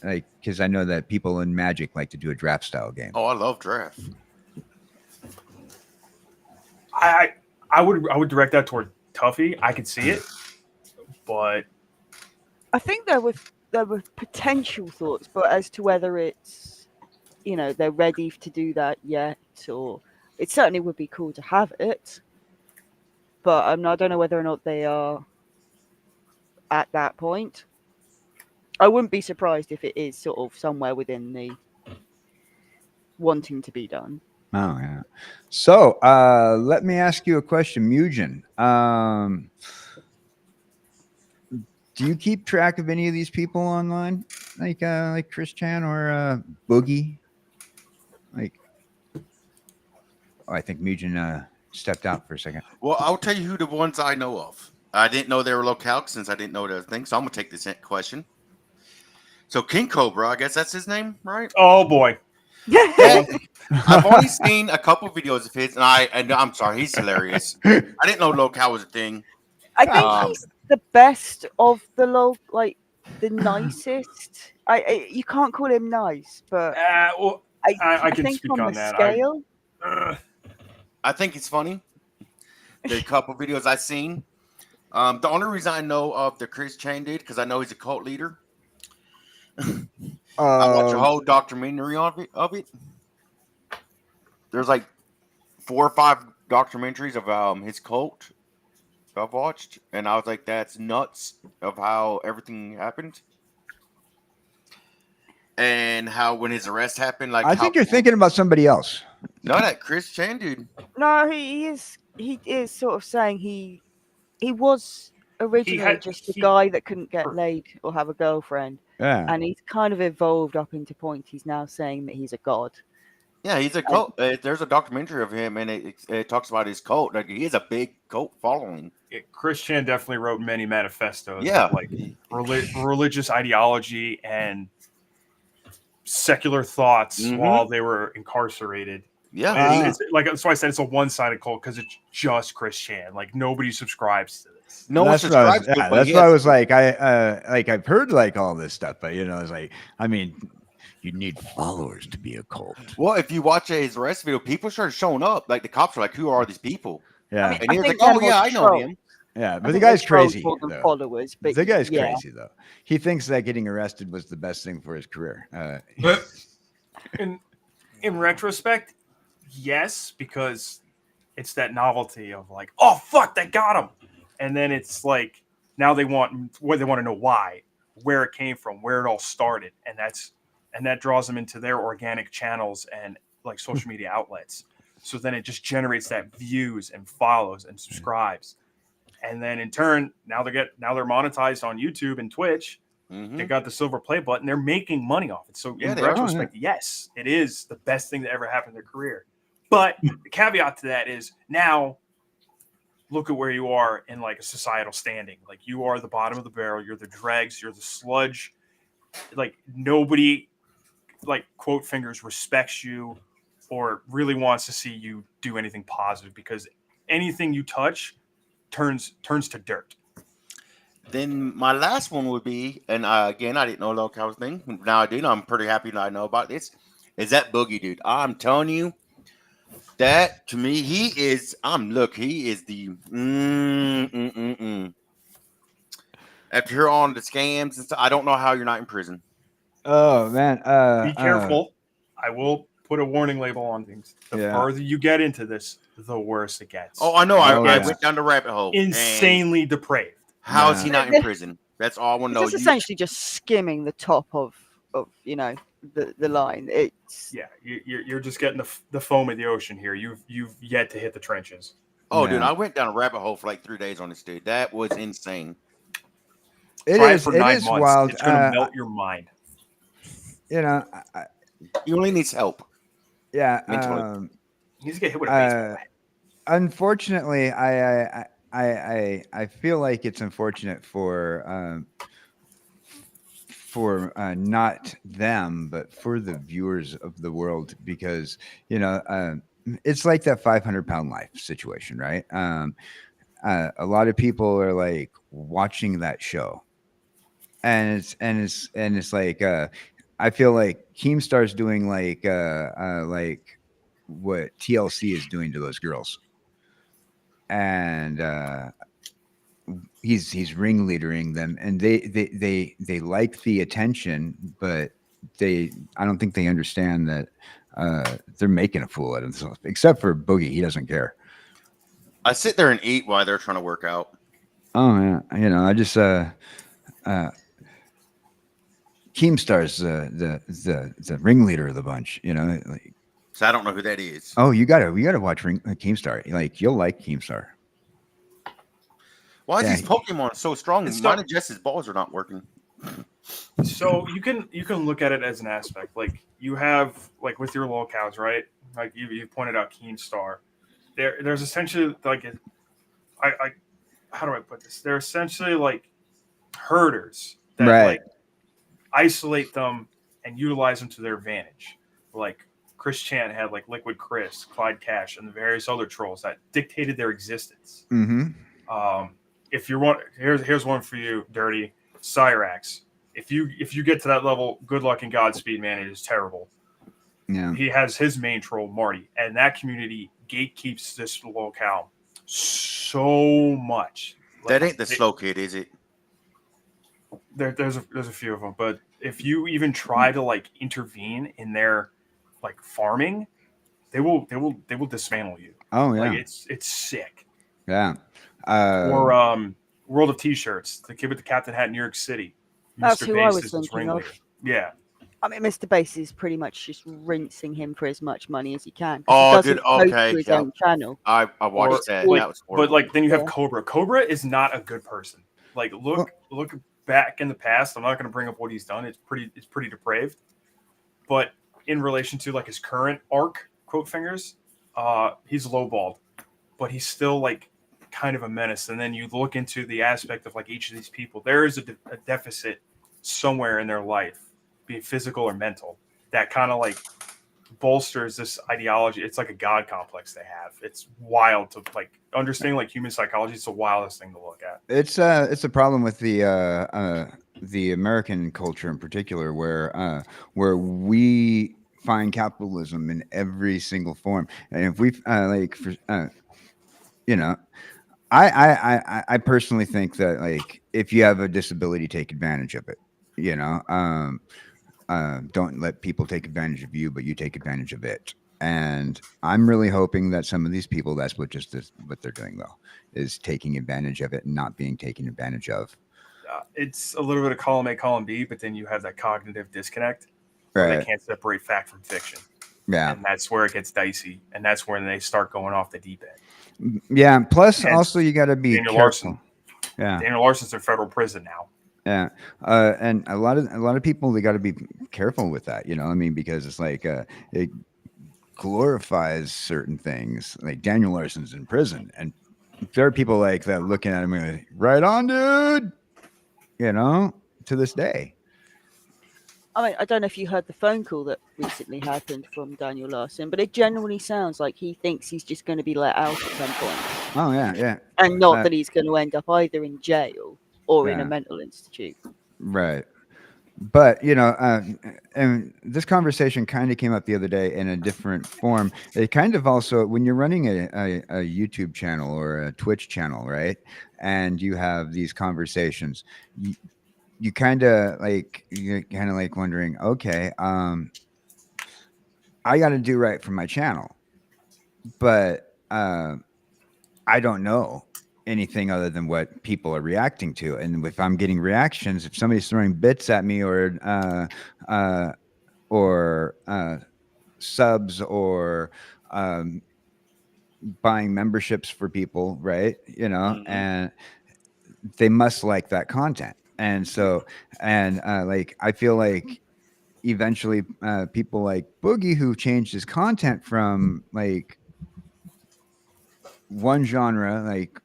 Like, because I know that people in Magic like to do a draft style game.
Oh, I love draft.
I would direct that toward Tuffy. I could see it, but
I think there were potential thoughts, but as to whether it's they're ready to do that yet, or it certainly would be cool to have it, but I don't know whether or not they are at that point. I wouldn't be surprised if it is sort of somewhere within the wanting to be done.
Oh yeah. So let me ask you a question, Mugen. Do you keep track of any of these people online, like Chris Chan or Boogie? I think Mugen stepped out for a second.
Well, I'll tell you who the ones I know of. I didn't know they were locale since I didn't know the thing, so I'm gonna take this question. So King Cobra, I guess that's his name, right?
oh boy,
I've only seen a couple videos of his, and I'm sorry, he's hilarious. I didn't know locale was a thing.
I think he's the best of the the nicest. You can't call him nice, but
well,
I
I can
think
speak
on
on
the
that.
scale.
I think it's funny. The couple videos I've seen. The only reason I know of the Chris Chan did because I know he's a cult leader. I watched a whole documentary of it. There's like 4 or 5 documentaries of his cult I've watched, and I was like, that's nuts of how everything happened. And how when his arrest happened, like
I think you're thinking about somebody else.
No, that Chris Chan dude.
No, he is sort of saying he was originally just a guy that couldn't get laid or have a girlfriend.
Yeah.
And he's kind of evolved up into point. He's now saying that he's a god.
Yeah, he's a cult. There's a documentary of him, and it talks about his cult. Like he has a big cult following.
Chris Chan definitely wrote many manifestos.
Yeah,
of, like religious ideology and secular thoughts while they were incarcerated.
Yeah,
it's like that's why I said it's a one-sided cult because it's just Chris Chan. Like nobody subscribes to this.
No one subscribes.
That's why I was like, I've heard like all this stuff, but it's like, I mean, you need followers to be a cult.
Well, if you watch his arrest video, people started showing up. Like the cops are like, "Who are these people?"
Yeah,
I mean,
and he was like,
think
"Oh
they're
yeah,
more
I know
troll.
him."
Yeah,
I
but the
think
guy's
there's trolls
crazy.
more than
Though.
followers, but
The guy's
yeah.
crazy though. He thinks that getting arrested was the best thing for his career.
But in retrospect, yes, because it's that novelty of like, oh fuck, they got him, and then it's like now they want to know why, where it came from, where it all started, and that draws them into their organic channels and like social media outlets. So then it just generates that views and follows and subscribes, and then in turn now they're monetized on YouTube and Twitch.
Mhm.
They got the silver play button. They're making money off it. So
Yeah,
in
they are.
retrospect, yes, it is the best thing that ever happened in their career. But the caveat to that is now look at where you are in like a societal standing. Like you are the bottom of the barrel. You're the dregs. You're the sludge. Like nobody, like quote fingers, respects you or really wants to see you do anything positive because anything you touch turns to dirt.
Then my last one would be, and again, I didn't know Low Cow was thing. Now I do know. I'm pretty happy that I know about this. Is that Boogie dude? I'm telling you, that to me, he is. He is the. After you're on the scams and stuff, I don't know how you're not in prison.
Oh man.
Be careful. I will put a warning label on things. The
Yeah.
further you get into this, the worse it gets.
Oh, I know.
Oh,
I
yeah.
went down the rabbit hole. and
Insanely depraved.
How is
Yeah.
he not in prison? That's all I want to
It's
know.
just essentially just skimming the top of the line. It's
Yeah, you're just getting the foam of the ocean here. You've yet to hit the trenches.
Oh, dude,
Yeah.
I went down a rabbit hole for like 3 days on this dude. That was insane.
Try it
It
for 9
is
months.
wild.
It's gonna melt your mind.
You know,
He only needs help.
yeah.
Mentally.
He needs to get hit with a baseball bat.
Unfortunately, I feel like it's unfortunate for not them, but for the viewers of the world, because it's like that 500-pound life situation, right? A lot of people are like watching that show, and it's like I feel like Keemstar's doing like what TLC is doing to those girls, and he's ringleadering them, and they like the attention, but I don't think they understand that they're making a fool out of themselves. Except for Boogie, he doesn't care.
I sit there and eat while they're trying to work out.
Oh yeah, I just Keemstar's the ringleader of the bunch. Like,
So I don't know who that is.
oh, we gotta watch Keemstar. Like, you'll like Keemstar.
Why is
Yeah.
his Pokemon so strong?
It's
Mine
not-
and Jess's balls are not working.
So you can look at it as an aspect. Like you have like with your lolcows, right? Like you pointed out Keemstar. There's essentially like I how do I put this? They're essentially like herders that
Right.
like isolate them and utilize them to their advantage. Like Chris Chan had like Liquid Chris, Clyde Cash, and the various other trolls that dictated their existence.
Mm-hmm.
If you want, here's one for you, Dirty Cyrax. If you get to that level, good luck and Godspeed, man. It is terrible.
Yeah.
He has his main troll, Marty, and that community gatekeeps this locale so much.
That ain't the slow kid, is it?
There's a few of them, but if you even try to like intervene in their like farming, they will dismantle you.
Oh yeah.
Like it's sick.
Yeah.
Or World of T-shirts, the kid with the captain hat in New York City.
That's
Mr.
who I
Bass
was
is his
thinking of.
ringleader. Yeah.
I mean, Mr. Bass is pretty much just rinsing him for as much money as he can. 'cause
Oh,
he doesn't
dude,
post
okay,
to his
yeah.
own channel.
I watched
Or,
that.
like,
That was horrible.
But like then you have
Yeah.
Cobra. Cobra is not a good person. Like look back in the past. I'm not going to bring up what he's done. It's pretty depraved. But in relation to like his current arc, quote fingers, he's lowballed, but he's still like kind of a menace. And then you look into the aspect of like each of these people. There is a deficit somewhere in their life, be it physical or mental, that kind of like bolsters this ideology. It's like a god complex they have. It's wild to like understanding like human psychology. It's the wildest thing to look at.
It's a problem with the American culture in particular, where we find capitalism in every single form, and if we I personally think that like if you have a disability, take advantage of it. You know, don't let people take advantage of you, but you take advantage of it. And I'm really hoping that some of these people, that's what they're doing though, is taking advantage of it and not being taken advantage of.
It's a little bit of column A, column B, but then you have that cognitive disconnect where they
Right.
can't separate fact from fiction.
Yeah.
And that's where it gets dicey. And that's when they start going off the deep end.
Yeah. Plus,
Hence,
also you got to be
Daniel
careful.
Larson.
Yeah.
Daniel Larson's in federal prison now.
Yeah, and a lot of people, they got to be careful with that, you know. I mean, because it's like it glorifies certain things. Like Daniel Larson's in prison, and there are people like that looking at him like, right on, dude. You know, to this day.
I mean, I don't know if you heard the phone call that recently happened from Daniel Larson, but it genuinely sounds like he thinks he's just going to be let out at some point,
Oh yeah, yeah,
and not that he's going to end up either in jail or in a
Yeah.
mental institute.
right. But you know, and this conversation kind of came up the other day in a different form. It kind of also, when you're running a YouTube channel or a Twitch channel, right? And you have these conversations, you kind of like wondering, okay, I got to do right for my channel, but I don't know anything other than what people are reacting to. And if I'm getting reactions, if somebody's throwing bits at me or subs or buying memberships for people, right? You know,
Mhm.
and they must like that content. And so, and like, I feel like eventually people like Boogie, who changed his content from like one genre, like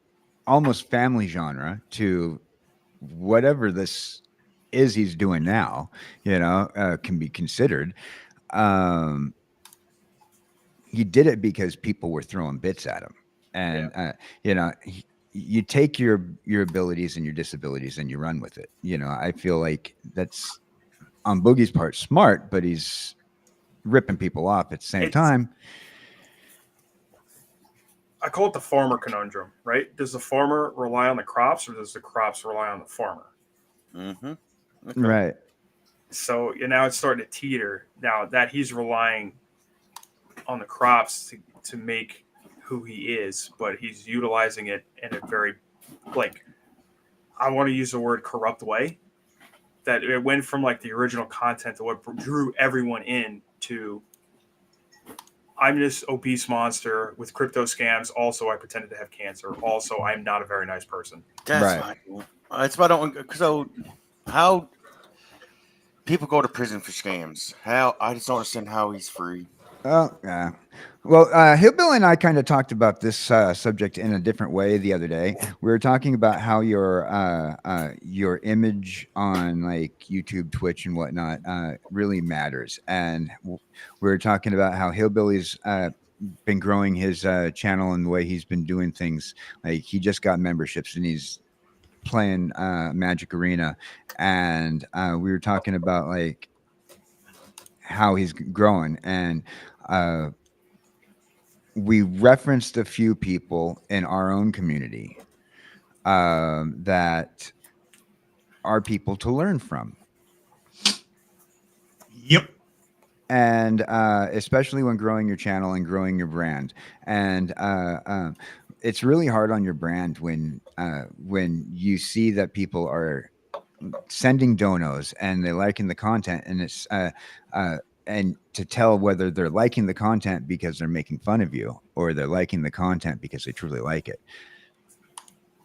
almost family genre, to whatever this is he's doing now, you know, can be considered. Um, he did it because people were throwing bits at him, and you know, you take your abilities and your disabilities and you run with it. You know, I feel like that's on Boogie's part smart, but he's ripping people off at the same
It's-
time.
I call it the farmer conundrum, right? Does the farmer rely on the crops or does the crops rely on the farmer?
Mhm. Okay.
Right.
So now it's starting to teeter. Now that he's relying on the crops to make who he is, but he's utilizing it in a very, like, I want to use the word corrupt way. That it went from like the original content to what drew everyone in to, I'm this obese monster with crypto scams. Also, I pretended to have cancer. Also, I'm not a very nice person.
That's
Right.
right. That's why I don't. So, how people go to prison for scams? How I just don't understand how he's free.
Oh, yeah. Well, Hillbilly and I kind of talked about this subject in a different way the other day. We were talking about how your image on like YouTube, Twitch, and whatnot really matters, and we were talking about how Hillbilly's been growing his channel and the way he's been doing things. Like he just got memberships and he's playing Magic Arena, and we were talking about like how he's growing, and we referenced a few people in our own community that are people to learn from.
Yep.
And especially when growing your channel and growing your brand. And it's really hard on your brand when you see that people are sending donos and they're liking the content, and it's and to tell whether they're liking the content because they're making fun of you or they're liking the content because they truly like it.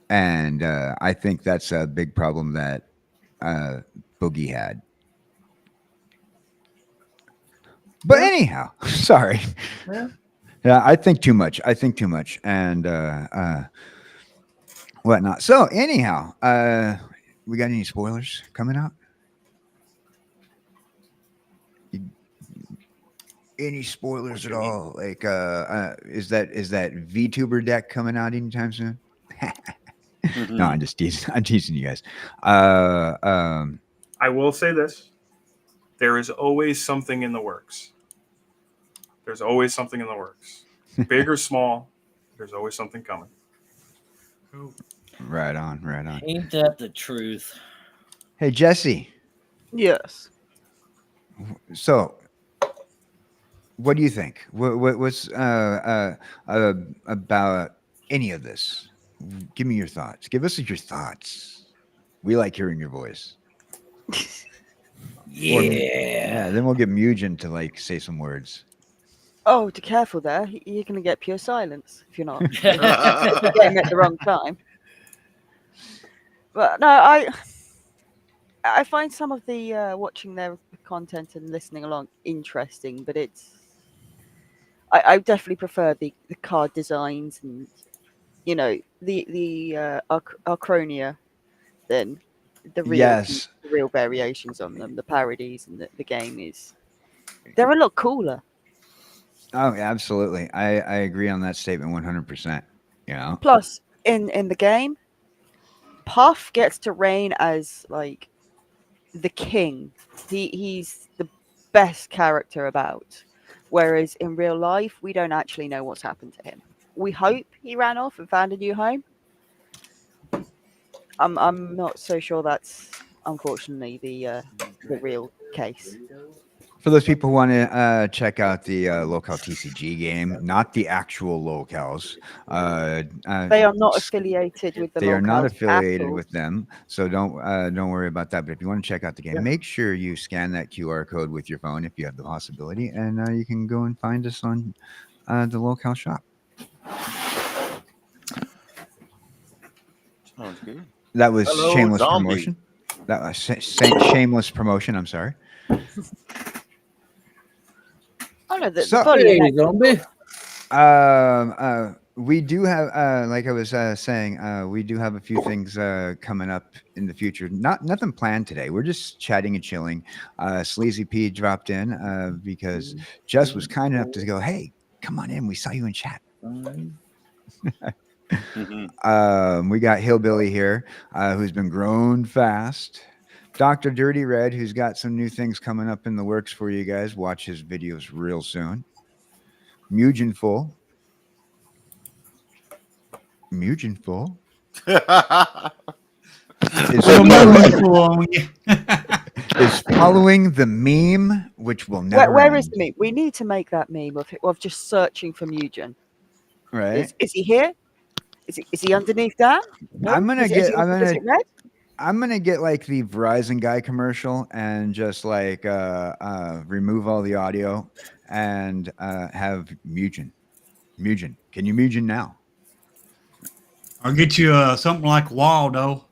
And I think that's a big problem that Boogie had. But anyhow, sorry. Yeah, I think too much. And whatnot. So anyhow, we got any spoilers coming out? Any spoilers at all? Like, is that VTuber deck coming out anytime soon? No, I'm just teasing. I'm teasing you guys.
I will say this: there is always something in the works. There's always something in the works, big or small. There's always something coming.
Cool.
Right on, right on.
Ain't that the truth?
Hey, Jesse.
Yes.
So, what do you think? What's about any of this? Give me your thoughts. Give us your thoughts. We like hearing your voice.
Yeah.
Then we'll get Mugen to like say some words.
Oh, be careful there. You're going to get pure silence if you're not. If you're getting at the wrong time. But no, I find some of the watching their content and listening along interesting, but I definitely prefer the card designs and the Archronia than the
Yes.
real variations on them, the parodies and the game they're a lot cooler.
Oh, absolutely. I agree on that statement 100%. You know?
Plus, in the game, Puff gets to reign as like the king. He's the best character about. Whereas in real life, we don't actually know what's happened to him. We hope he ran off and found a new home. I'm not so sure that's unfortunately the real case.
For those people who want to check out the local TCG game, not the actual locals,
They are not affiliated with the
they are not
locals at
affiliated
all.
with them, so don't worry about that. But if you want to check out the game, make sure you scan that QR code with your phone if you have the possibility, and you can go and find us on the local shop.
Sounds good.
That was
Hello,
shameless
zombie.
promotion. That was shameless promotion. I'm sorry.
Oh no, the
So-
bullying.
Hey, zombie.
We do have, like I was saying, we do have a few things coming up in the future. Nothing planned today. We're just chatting and chilling. Sleazy P dropped in because Jess was kind enough to go, "Hey, come on in. We saw you in chat." We got Hillbilly here, who's been grown fast. Dr. Dirty Red, who's got some new things coming up in the works for you guys. Watch his videos real soon. Mugen Full. is,
Little
following,
movie on you.
is following the meme, which will never
Where
end,
is the meme? We need to make that meme of just searching for Mugen.
right?
Is he here? Is he underneath that? No?
I'm gonna
Is
get.
it
I'm
is
gonna.
it red?
I'm gonna get like the Verizon guy commercial and just like remove all the audio and have Mugen. Mugen, can you Mugen now?
I'll get you something like Waldo.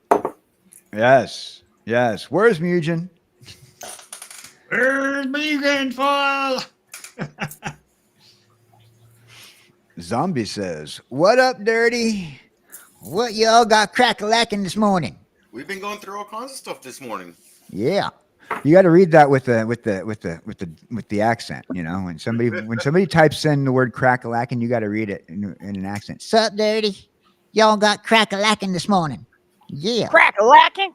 Yes. Where's Mugen?
Where's Megan Fall?
Zombie says, "What up, Dirty? What y'all got crack-a-lacking this morning?"
We've been going through all kinds of stuff this morning.
Yeah, you got to read that with the accent. You know, when somebody types in the word crack-a-lacking, you got to read it in an accent. Sup, Dirty? Y'all got crack-a-lacking this morning? Yeah.
Crack-a-lacking?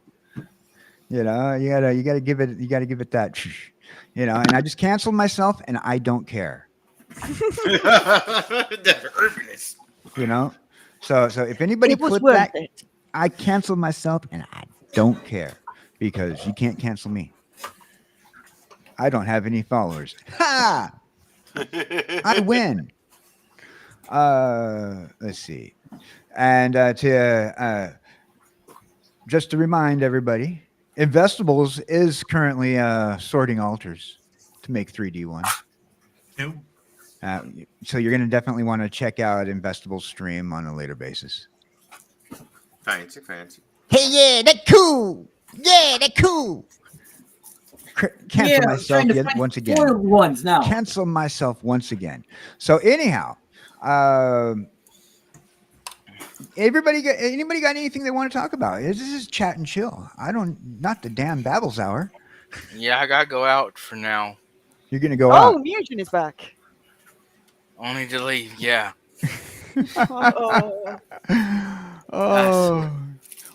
You know, you gotta give it that. You know, and I just canceled myself, and I don't care.
The urbanist.
You know, so if anybody
It was
clipped
worth
that,
it.
I canceled myself, and I don't care because you can't cancel me. I don't have any followers. Ha! I win. Let's see, and just to remind everybody, Investables is currently sorting altars to make 3D ones.
Nope.
So you're going to definitely want to check out Investables stream on a later basis.
Fancy.
Hey, yeah, that's cool. Yeah, that's cool. Cancel
I'm
myself
trying to
yet,
find
once again.
foiled ones now.
Cancel myself once again. So anyhow, anybody got anything they want to talk about? This is chat and chill. Not the damn Babbles hour.
Yeah, I gotta go out for now.
You're gonna go
Oh,
out.
Mugen is back.
Only to leave. Yeah.
Oh.
Oh,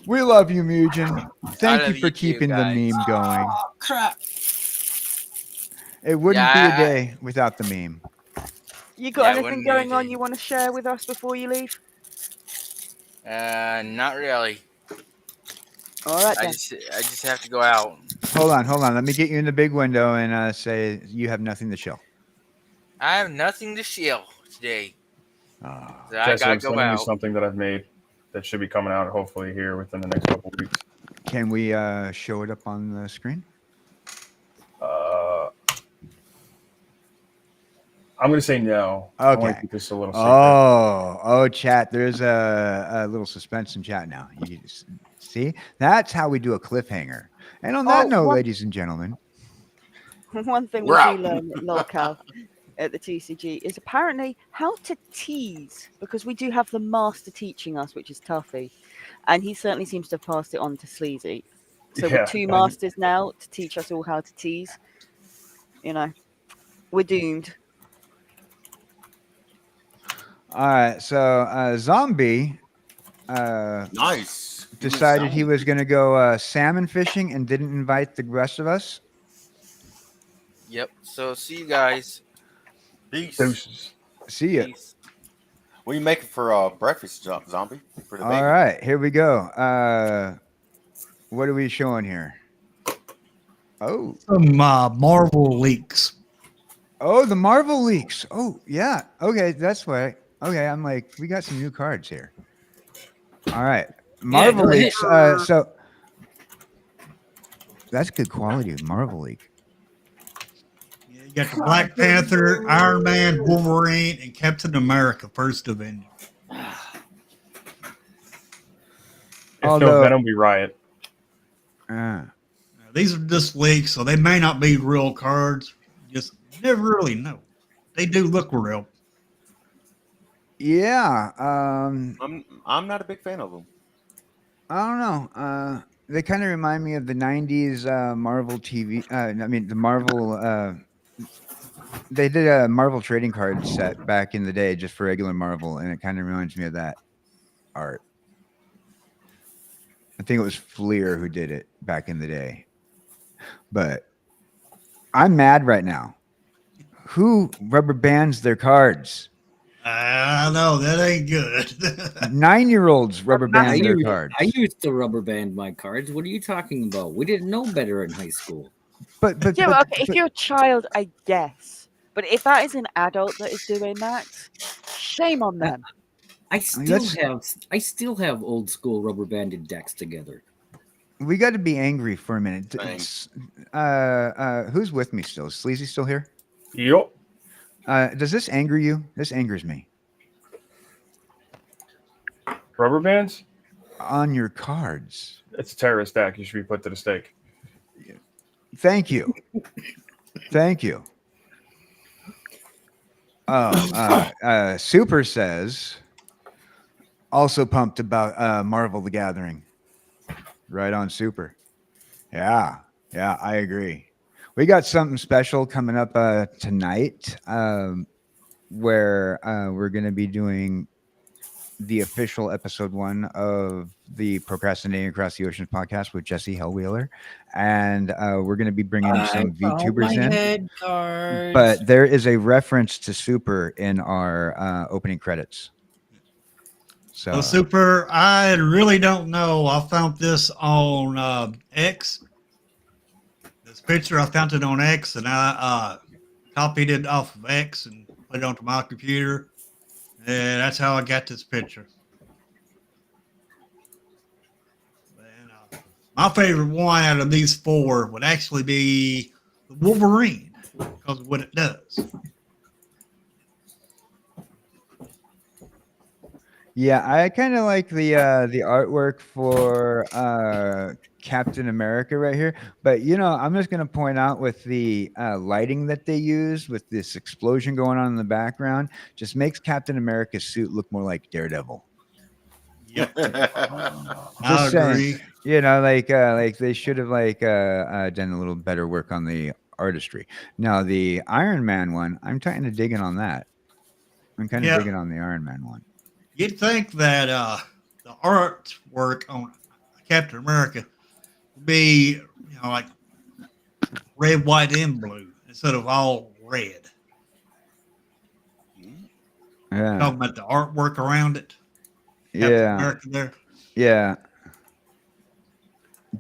we love you, Mugen. Thank
love
you for
you too,
keeping the
guys.
meme going.
Oh crap!
It wouldn't be
Yeah,
a day without the meme.
You got
Yeah, it
anything
wouldn't be
going on
easy.
you want to share with us before you leave?
Not really.
All right
I
then.
just have to go out.
Hold on. Let me get you in the big window and say you have nothing to show.
I have nothing to shill today.
Ah.
So I
Jesse,
gotta
I'm
go
sending you
out.
something that I've made that should be coming out hopefully here within the next couple of weeks.
Can we show it up on the screen?
I'm going to say no. I want
Okay.
to keep this a little secret.
Oh, chat. There's a little suspense in chat now. You can just see that's how we do a cliffhanger. And on that
Oh,
note,
one-
ladies and gentlemen,
One thing
We're
we
out.
do learn at locale at the TCG is apparently how to tease, because we do have the master teaching us, which is Tuffy, and he certainly seems to have passed it on to Sleazy. So
Yeah,
with two
and-
masters now to teach us all how to tease, we're doomed.
all right. So Zombie
Nice.
decided he was going to go salmon fishing and didn't invite the rest of us.
Yep. So see you guys.
Peace.
Deuces.
See ya.
Peace.
What are you making for breakfast, Zombie? For the baby?
All right, here we go. What are we showing here? Oh,
Some Marvel leaks.
the Marvel leaks. Oh, yeah. Okay, that's why. Okay, I'm like, we got some new cards here. All right, Marvel
go ahead.
leaks. So that's good quality. Marvel leak.
Yeah, you got the Black Panther, Iron Man, Wolverine, and Captain America First Avenger.
If
Although-
no Venom, we riot.
Uh,
Now, these are just leaks, so they may not be real cards. Just never really know. They do look real.
yeah.
I'm not a big fan of them.
I don't know. They kind of remind me of the '90s Marvel TV. I mean, the Marvel. They did a Marvel trading card set back in the day, just for regular Marvel, and it kind of reminds me of that art. I think it was Fleer who did it back in the day. But I'm mad right now. Who rubber bands their cards?
I know that ain't good.
9-year-olds rubber
I
band their
used,
cards.
I used to rubber band my cards. What are you talking about? We didn't know better in high school.
But
Yeah, well, okay, if you're a child, I guess. But if that is an adult that is doing that, shame on them.
I
that's-
still have old school rubber banded decks together.
we got to be angry for a minute.
Thanks.
Who's with me still? Is Sleazy still here?
Yup.
Does this anger you? This angers me.
Rubber bands?
On your cards.
It's a terrorist act. You should be put to the stake.
Thank you. Thank you. Super says, also pumped about Marvel the Gathering. Right on, Super. Yeah, I agree. We got something special coming up tonight where we're going to be doing the official episode 1 of the Procrastinating Across the Oceans podcast with Jesse Hellwheeler. And we're going to be bringing some VTubers in. But there is a reference to Super in our opening credits. So,
Super, I really don't know. I found this on X. This picture, I found it on X, and I copied it off of X and put it onto my computer. And that's how I got this picture. And, my favorite one out of these 4 would actually be the Wolverine, because of what it does.
yeah, I kind of like the artwork for Captain America right here. But I'm just gonna point out with the lighting that they use with this explosion going on in the background, just makes Captain America's suit look more like Daredevil.
Yep. I
Just saying.
agree.
Like they should have done a little better work on the artistry. Now the Iron Man one, I'm kind of digging on that. I'm kind of
Yeah.
digging on the Iron Man one.
You'd think that the artwork on Captain America would be, like red, white, and blue instead of all red.
Yeah.
Talking about the artwork around it.
Yeah,
America there.
yeah.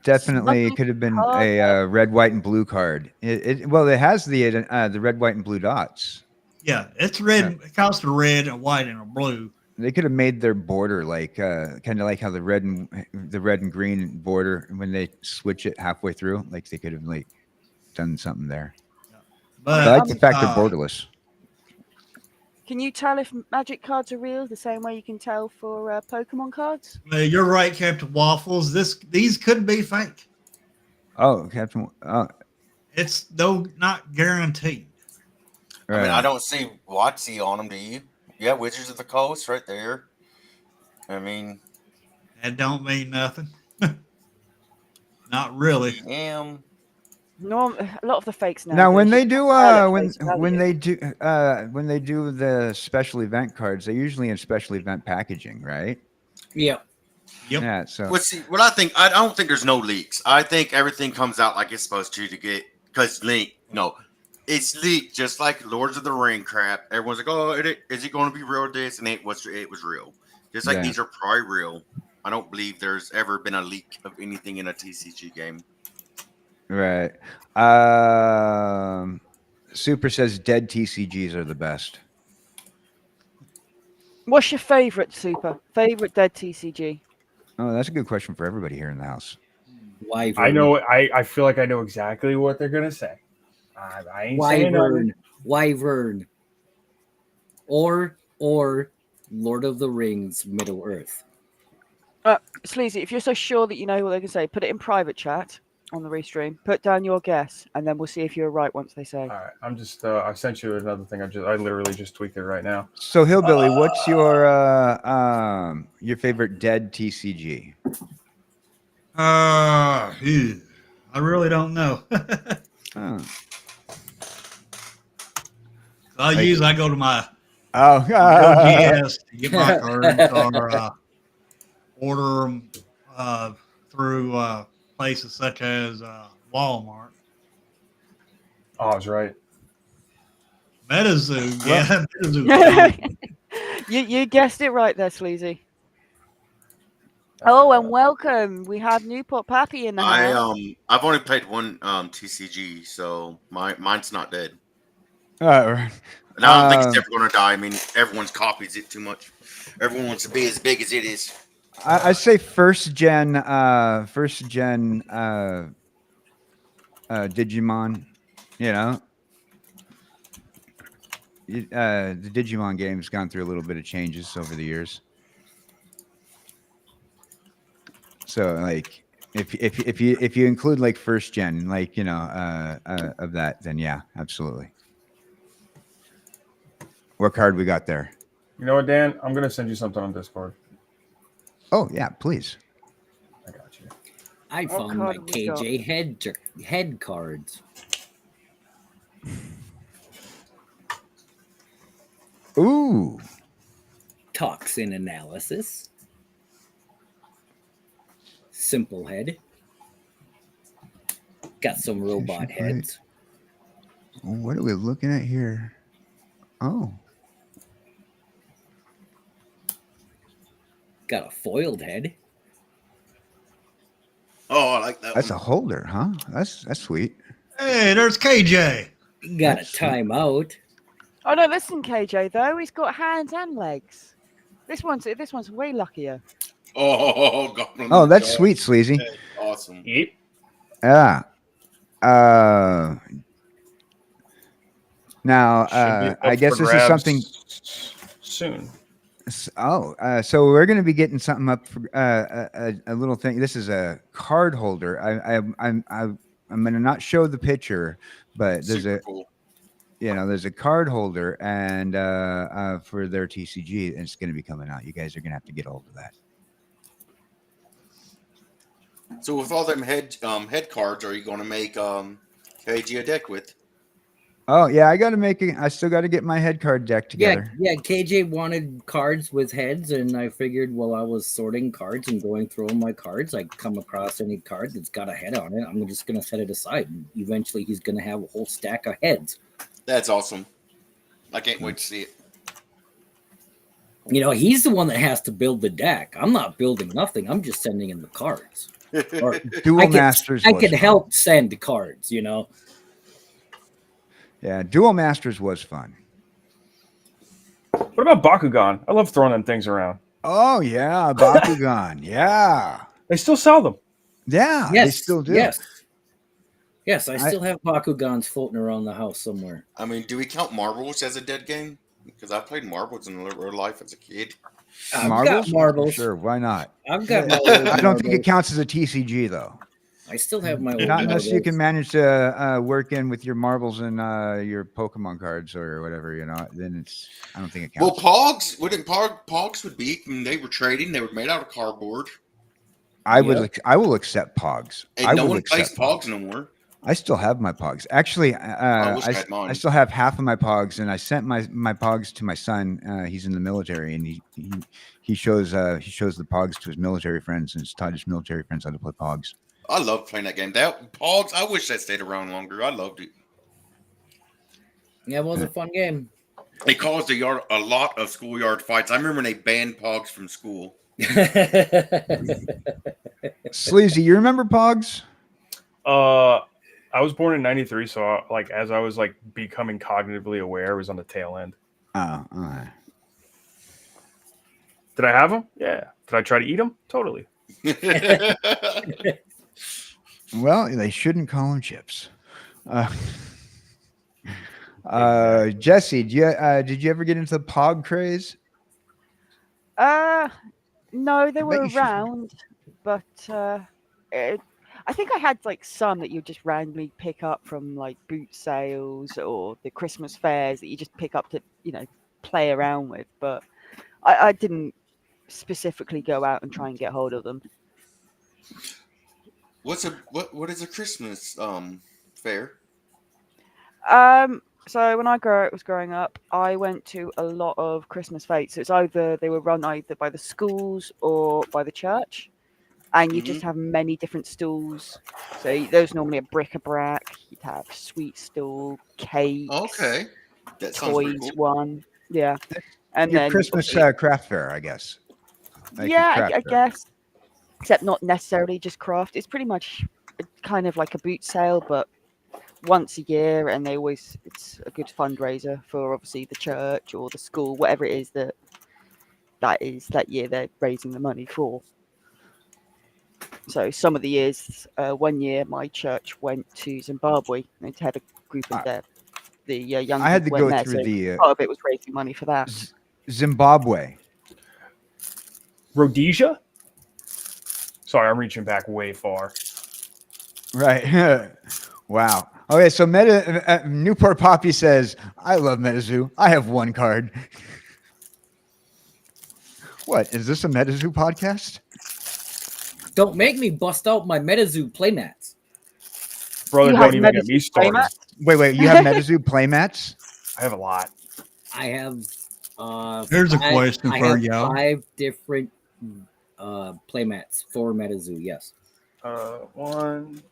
Definitely, it
Lucky
could have been
card
a red, white, and blue card. Well, it has the red, white, and blue dots.
Yeah, it's red. It costs a red, a white, and a blue.
They could have made their border like kind of like how the red and green border when they switch it halfway through. Like they could have like done something there.
But
I like the fact they're
uh,
borderless.
Can you tell if magic cards are real the same way you can tell for Pokemon cards?
you're right, Captain Waffles. These could be fake.
Oh, Captain. Oh,
It's though not guaranteed.
I mean, I
right.
don't see WotC on them. Do you? Yeah, Wizards of the Coast right there. I mean,
That don't mean nothing. Not really.
damn.
No, a lot of the fakes now.
Now, when they do
when
when they do the special event cards, they're usually in special event packaging, right?
Yeah.
Yep.
Yeah. So
Well, see, what I think, I don't think there's no leaks. I think everything comes out like it's supposed to get, because it's leaked just like Lords of the Ring crap. Everyone's like, oh, is it going to be real? This and it was real. Just like
Yeah.
these are probably real. I don't believe there's ever been a leak of anything in a TCG game.
right. Super says dead TCGs are the best.
What's your favorite Super? Favorite dead TCG?
Oh, that's a good question for everybody here in the house.
Wyvern.
I know. I feel like I know exactly what they're gonna say. I ain't saying nothing.
Wyvern. Or Lord of the Rings, Middle Earth.
Sleazy, if you're so sure that you know what they're going to say, put it in private chat on the restream. Put down your guess, and then we'll see if you're right once they say.
All right, I'm just. I sent you another thing. I literally just tweaked it right now.
So, Hillbilly, what's your favorite dead TCG?
Phew. I really don't know.
Oh,
I go to my
oh
OGS to get my cards or order them through places such as Walmart.
Oh, I was right.
MetaZoo, yeah, MetaZoo.
You guessed it right there, Sleazy. Oh, and welcome. We have Newport Pappy in the house.
I've only played one TCG, so mine's not dead.
right.
And I don't think it's ever going to die. I mean, everyone's copies it too much. Everyone wants to be as big as it is.
I say first gen Digimon. You know, the Digimon game's gone through a little bit of changes over the years. So, like, if you include like first gen, like of that, then yeah, absolutely. What card we got there?
You know what, Dan? I'm gonna send you something on Discord.
Oh yeah, please.
I got you.
I
What
found my
card we got?
KJ head cards.
Ooh,
Toxin analysis. Simple head. Got some robot heads.
what are we looking at here? Oh,
Got a foiled head.
Oh, I like that
that's a
one.
holder, huh? That's sweet.
Hey, there's KJ.
Got a
That's sweet.
timeout.
Oh no, listen, KJ though, he's got hands and legs. This one's way luckier.
Oh, God.
Oh, that's sweet, Sleazy.
That's awesome.
Yep.
Yeah. Now,
Should be up
I guess
for
this is
grabs
something.
soon.
So we're going to be getting something up for a little thing. This is a card holder. I'm going to not show the picture, but there's
Super cool.
there's a card holder and for their TCG, and it's going to be coming out. You guys are going to have to get a hold of that.
So with all them head cards, are you going to make KG a deck with?
Oh yeah, I still got to get my head card deck together.
Yeah, KJ wanted cards with heads, and I figured while I was sorting cards and going through all my cards, I come across any card that's got a head on it. I'm just going to set it aside, and eventually he's going to have a whole stack of heads.
That's awesome. I can't wait to see it.
You know, he's the one that has to build the deck. I'm not building nothing. I'm just sending in the cards. Or
Duel
I can,
Masters.
I
was
can
fun.
help send the cards, you know.
Yeah, Duel Masters was fun.
What about Bakugan? I love throwing them things around.
Oh yeah, Bakugan. Yeah,
They still sell them.
yeah,
Yes,
they still do.
Yes, I
I-
still have Bakugans floating around the house somewhere.
I mean, do we count marbles as a dead game? Because I played marbles in real life as a kid.
I've
Marbles?
got marbles.
Sure, why not?
I've got my old
I don't think it
marbles.
counts as a TCG though.
I still have my old
Not unless you
marbles.
can manage to work in with your marbles and your Pokemon cards or whatever, you know. Then it's I don't think it
Well,
counts.
Pogs wouldn't Pogs would be when they were trading. They were made out of cardboard,
I will accept Pogs.
and
I
no
will
one plays
accept
Pogs no more.
I still have my Pogs. Actually,
I wish I had mine.
I still have half of my Pogs, and I sent my Pogs to my son. He's in the military, and he shows the Pogs to his military friends, and has taught his military friends how to play Pogs.
I love playing that game. That Pogs, I wish that stayed around longer. I loved it.
Yeah, it was a fun game.
It caused a lot of schoolyard fights. I remember when they banned Pogs from school.
Sleazy, you remember Pogs?
I was born in '93, so like as I was like becoming cognitively aware, I was on the tail end.
Oh, all right.
Did I have them? Yeah. Did I try to eat them? Totally.
Well, they shouldn't call them chips. Jesse, did you ever get into the Pog craze?
No, they
bet
were
you should.
around, but I think I had like some that you just randomly pick up from like boot sales or the Christmas fairs that you just pick up to, play around with. But I didn't specifically go out and try and get hold of them.
what is a Christmas fair?
So when I was growing up, I went to a lot of Christmas fetes. It's either they were run either by the schools or by the church, and you just have many different stalls. So there's normally a bric-a-brac. You'd have sweet stall, cakes,
Okay, that sounds pretty
toys,
cool.
one, yeah, and
Your
then
Christmas
obviously-
craft fair, I guess. Like your
yeah, I
craft fair.
guess, except not necessarily just craft. It's pretty much kind of like a boot sale, but once a year, and it's a good fundraiser for obviously the church or the school, whatever it is that year they're raising the money for. So some of the years, one year my church went to Zimbabwe and had a group of the young
I had to
people
go
went
through
there, so
the
part of it was raising money for that.
Zimbabwe.
Rhodesia? Sorry, I'm reaching back way far.
Right. Wow. Okay, so Newport Poppy says, I love MetaZoo. I have one card. What? Is this a MetaZoo podcast?
Don't make me bust out my MetaZoo playmats.
Brother,
You
don't
have
even get
Metazoo
me started.
playmats?
Wait, you have MetaZoo playmats?
I have a lot.
I have
Here's a
five-
question
I
for
have
y'all.
5 different playmats for MetaZoo, yes.
One.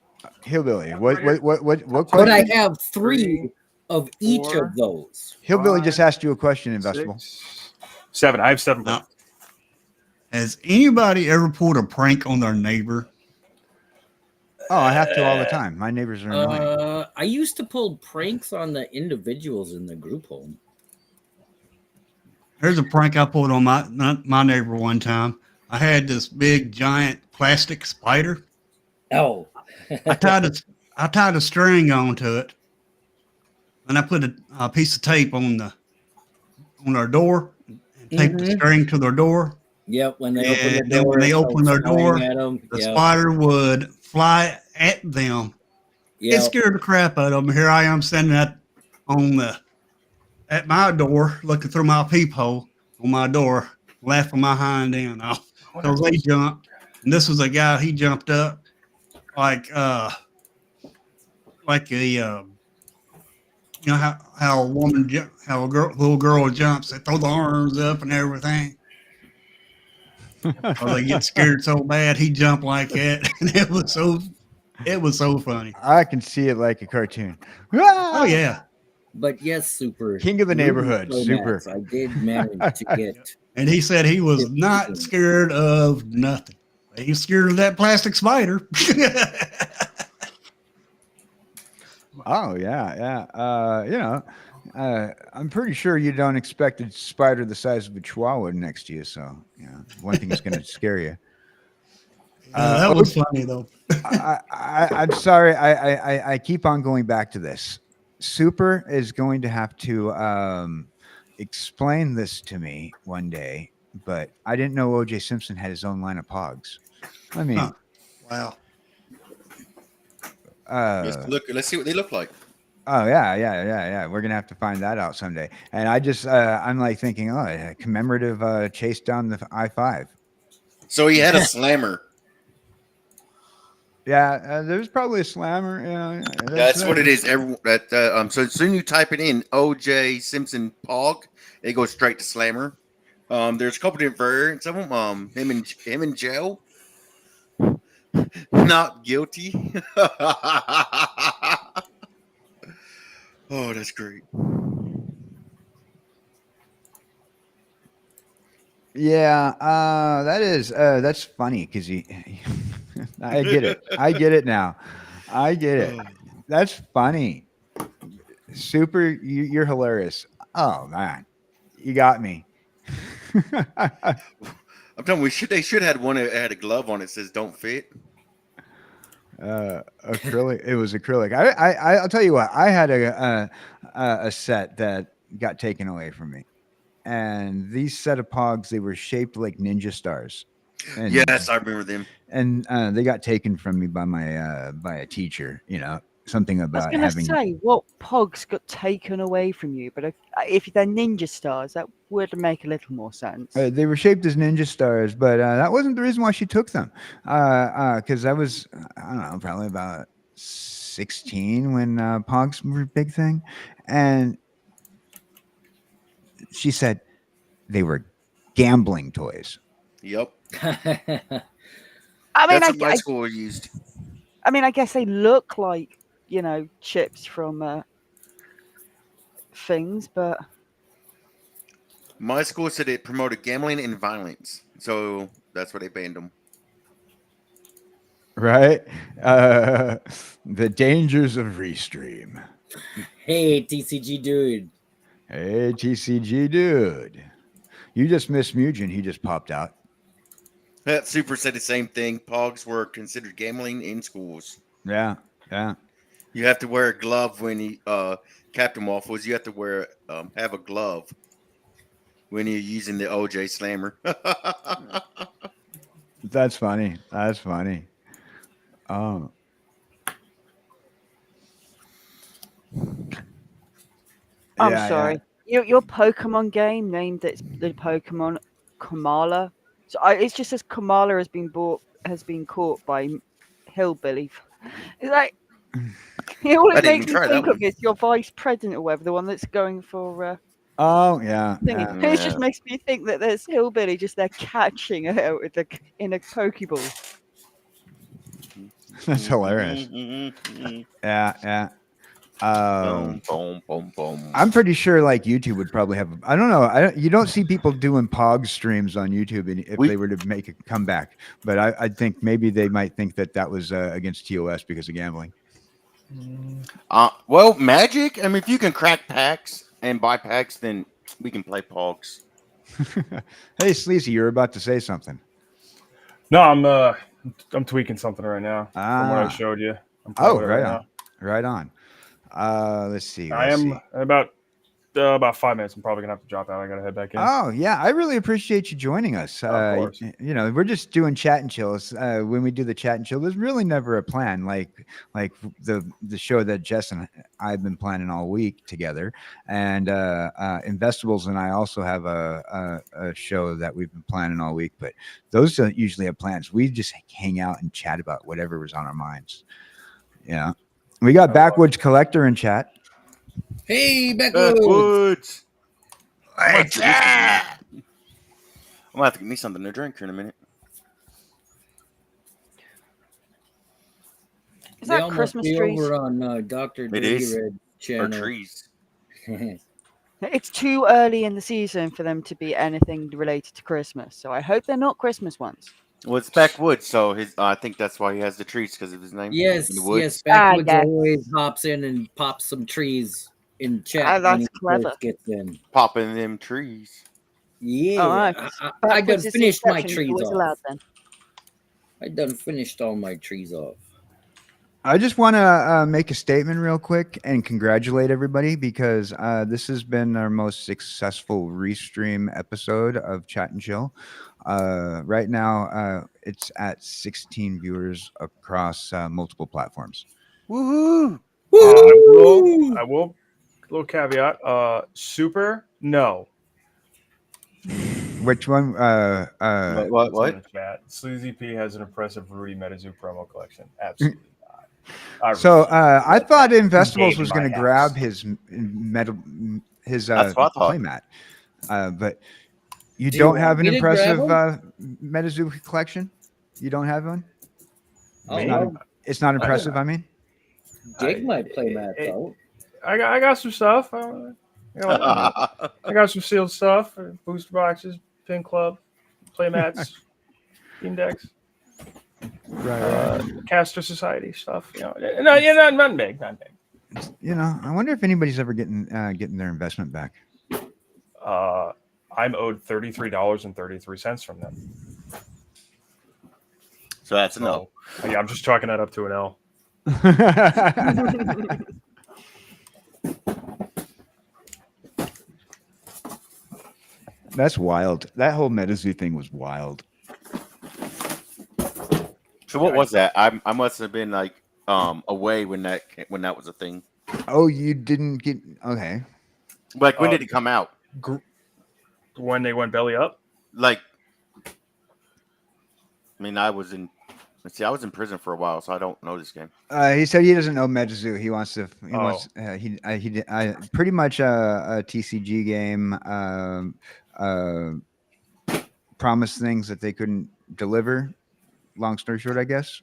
Hillbilly. What
But
question?
I have 3
Three,
of each
4,
of those.
Hillbilly
five,
just asked you a question, Investable.
6, 7. I have 7.
No. Has anybody ever pulled a prank on their neighbor?
Oh, I have to all the time. My neighbors are annoying.
I used to pull pranks on the individuals in the group home.
Here's a prank I pulled on my neighbor one time. I had this big giant plastic spider.
Oh,
I tied a string onto it, and I put a piece of tape on their door, and taped the string to their door.
yep. When they
And
open the
then
door,
when they
it
open
starts
their door,
flying at 'em.
The
Yep,
spider would fly at them. It
yep.
scared the crap out of them. Here I am standing at my door, looking through my peephole on my door, laughing my hind end off. So they jumped, and this was a guy. He jumped up like a how a woman how a little girl jumps. They throw the arms up and everything. Or they get scared so bad, he jumped like that, and it was so funny.
I can see it like a cartoon.
Oh yeah.
But yes, super
King of the
Ruby
neighborhood,
playmats,
super.
I did manage to get
And he said he was not scared of nothing. He's scared of that plastic spider.
Oh yeah, yeah. I'm pretty sure you don't expect a spider the size of a chihuahua next to you. So one thing is going to scare you.
That was funny though.
I'm sorry. I keep on going back to this. Super is going to have to explain this to me one day, but I didn't know O.J. Simpson had his own line of pogs. I mean,
Huh. Wow.
Let's see what they look like.
Oh yeah. We're gonna have to find that out someday. And I'm like thinking, oh, a commemorative chase down the I-5.
So he had a slammer.
Yeah, there's probably a slammer. Yeah,
That's what it is. So soon you type it in O.J. Simpson Pog, it goes straight to slammer. There's a couple different variants of them. Him in jail, not guilty. Oh, that's great.
Yeah, that's funny because I get it. I get it now. I get it. That's funny. Super, you're hilarious. Oh man, you got me.
I'm telling you, they should have had one that had a glove on it that says "Don't fit."
Acrylic. It was acrylic. I'll tell you what. I had a set that got taken away from me, and these set of pogs, they were shaped like ninja stars. And,
Yes, I remember them.
And they got taken from me by by a teacher. Something
I was
about
going to
having.
say, what pogs got taken away from you? But if they're ninja stars, that would make a little more sense.
They were shaped as ninja stars, but that wasn't the reason why she took them. Because I was, I don't know, probably about 16 when pogs were a big thing, and she said they were gambling toys.
Yep.
I mean,
That's what my school used.
I mean, I guess they look like, chips from things, but
My school said it promoted gambling and violence, so that's why they banned them.
Right? The dangers of Restream.
Hey, TCG dude.
Hey, TCG dude. You just missed Mugen. He just popped out.
That Super said the same thing. Pogs were considered gambling in schools.
Yeah.
You have to wear a glove when you, Captain Waffles. You have to have a glove when you're using the OJ Slammer.
That's funny. Oh.
I'm sorry. Your Pokemon game named it the Pokemon Kamala. So it's just as Kamala has been caught by Hillbilly. It's like all it makes me think of is your vice president or whatever, the one that's going for.
Oh yeah.
It just makes me think that there's Hillbilly just there catching her in a Pokeball.
That's hilarious. Yeah. I'm pretty sure like YouTube would probably have. I don't know. You don't see people doing Pog streams on YouTube if they were to make a comeback. But I think maybe they might think that was against TOS because of gambling.
Well, Magic. I mean, if you can crack packs and buy packs, then we can play Pogs.
Hey, Sleazy, you're about to say something.
No, I'm tweaking something right now from what I showed you.
Right on. Let's see.
I am about 5 minutes. I'm probably gonna have to drop out. I gotta head back in.
Oh yeah, I really appreciate you joining us.
Of course.
We're just doing chat and chills. When we do the chat and chill, there's really never a plan. Like the show that Jess and I've been planning all week together, and Investables and I also have a show that we've been planning all week. But those don't usually have plans. We just hang out and chat about whatever was on our minds. Yeah, we got Backwoods Collector in chat.
Hey, Backwoods.
I'm gonna have to get me something to drink here in a minute.
Is that Christmas trees?
Over on Dr.
It is.
Red channel.
Or trees.
It's too early in the season for them to be anything related to Christmas, so I hope they're not Christmas ones.
Well, it's backwoods, so his. I think that's why he has the trees because of his name.
Yes,
In the woods.
yes. Backwoods
yes.
always hops in and pops some trees in chat when
that's
he
clever.
first gets in.
Popping them trees.
Yeah,
Alright.
I done
Backwards is the
finished my
exception, it's
trees
always
off.
allowed then.
I done finished all my trees off.
I just want to make a statement real quick and congratulate everybody because this has been our most successful restream episode of Chat and Chill. Right now, it's at 16 viewers across multiple platforms.
Woohoo!
I will. Little caveat. Super. No.
Which one?
What?
It's in the chat. Sleazy P has an impressive Rudy Metazoo promo collection. Absolutely not.
So I thought
Gave
Investables
in
was
my
going to
house.
grab his
That's what I thought.
playmat, but you
Do you
don't
want
have an
me to grab
impressive Metazoo collection. You don't have one.
Oh,
Me?
well,
It's not impressive. I mean,
dig my playmats
it-
out.
I got some stuff. I got some sealed stuff, booster boxes, pin club, playmats, index, caster society stuff. No, yeah, not big, not big.
you know, I wonder if anybody's ever getting their investment back.
I'm owed $33.33 from them.
So that's a no.
So, yeah, I'm just chalking that up to an L.
That's wild. That whole Metazoo thing was wild.
So what was that? I must have been like away when that was a thing.
Oh, you didn't get okay.
Like when did it come out?
When they went belly up?
Like, I mean, I was in prison for a while, so I don't know this game.
He said he doesn't know Metazoo. He wants to. He
Oh.
wants. Pretty much a TCG game. Promised things that they couldn't deliver. Long story short, I guess.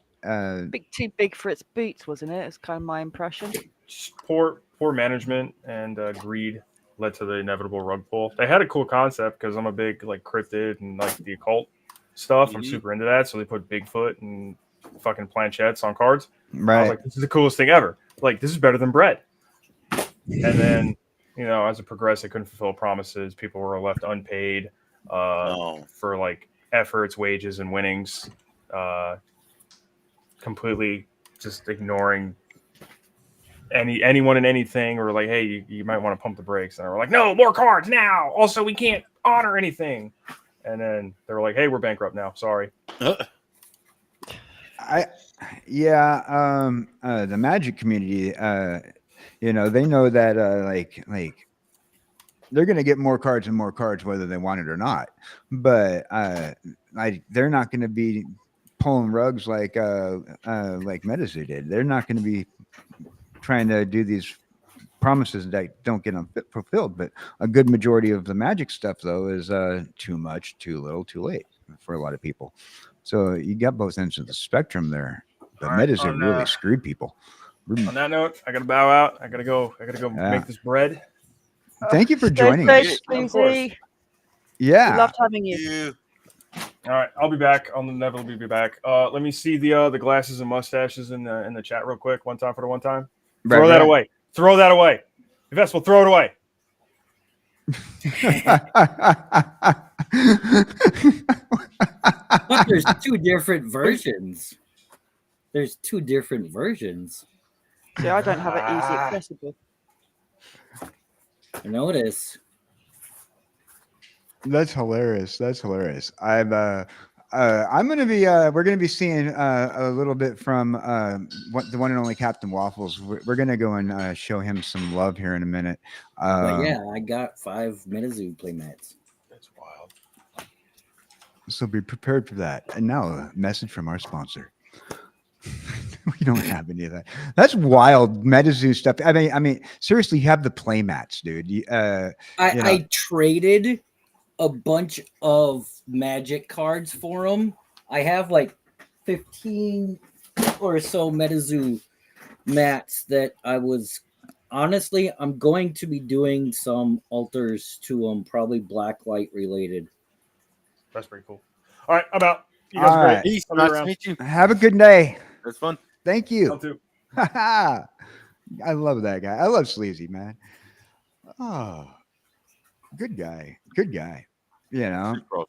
Too big for its boots, wasn't it? It's kind of my impression.
Just poor management and greed led to the inevitable rug pull. They had a cool concept because I'm a big like cryptid and like the occult stuff. I'm super into that, so they put Bigfoot and fucking planchettes on cards. I was
Right.
like, this is the coolest thing ever. Like, this is better than bread. And then, as it progressed, they couldn't fulfill promises. People were left unpaid for like efforts, wages, and winnings. Completely just ignoring anyone and anything, or like, hey, you might want to pump the brakes. And they were like, no, more cards now. Also, we can't honor anything. And then they were like, hey, we're bankrupt now. Sorry.
The Magic community, they know that like they're gonna get more cards and more cards whether they want it or not. But they're not gonna be pulling rugs like Metazoo did. They're not gonna be trying to do these promises that don't get fulfilled. But a good majority of the Magic stuff though is too much, too little, too late for a lot of people. So you got both ends of the spectrum there. But
All right,
Metazoo really screwed people.
On that note, I gotta bow out. I gotta go make this bread.
Thank you for
Stay
joining
safe,
us.
Of course.
Susie.
Yeah.
We loved having you.
You.
All right, I'll be back. I'll inevitably be back. Let me see the glasses and mustaches in the chat real quick. One time for the one time. Throw that away. Throw that away. Vessel, throw it away.
But there's two different versions. There's two different versions.
See, I don't have it easy accessible.
I notice.
That's hilarious. That's hilarious. I'm gonna be we're gonna be seeing a little bit from the one and only Captain Waffles. We're gonna go and show him some love here in a minute.
But yeah, I got 5 Metazoo playmats.
That's wild.
So be prepared for that. And now a message from our sponsor. We don't have any of that. That's wild Metazoo stuff. I mean, seriously, you have the playmats, dude.
I traded a bunch of Magic cards for them. I have like 15 or so Metazoo mats that I was honestly, I'm going to be doing some altars to them, probably blacklight related.
That's pretty cool. All right, I'm out. You guys
All
are great.
right.
Peace.
I'll be
Nice to
around.
meet you.
Have a good day.
That's fun.
Thank
You
you.
too.
I love that guy. I love Sleazy, man. Oh, good guy. Good guy. You know,
Super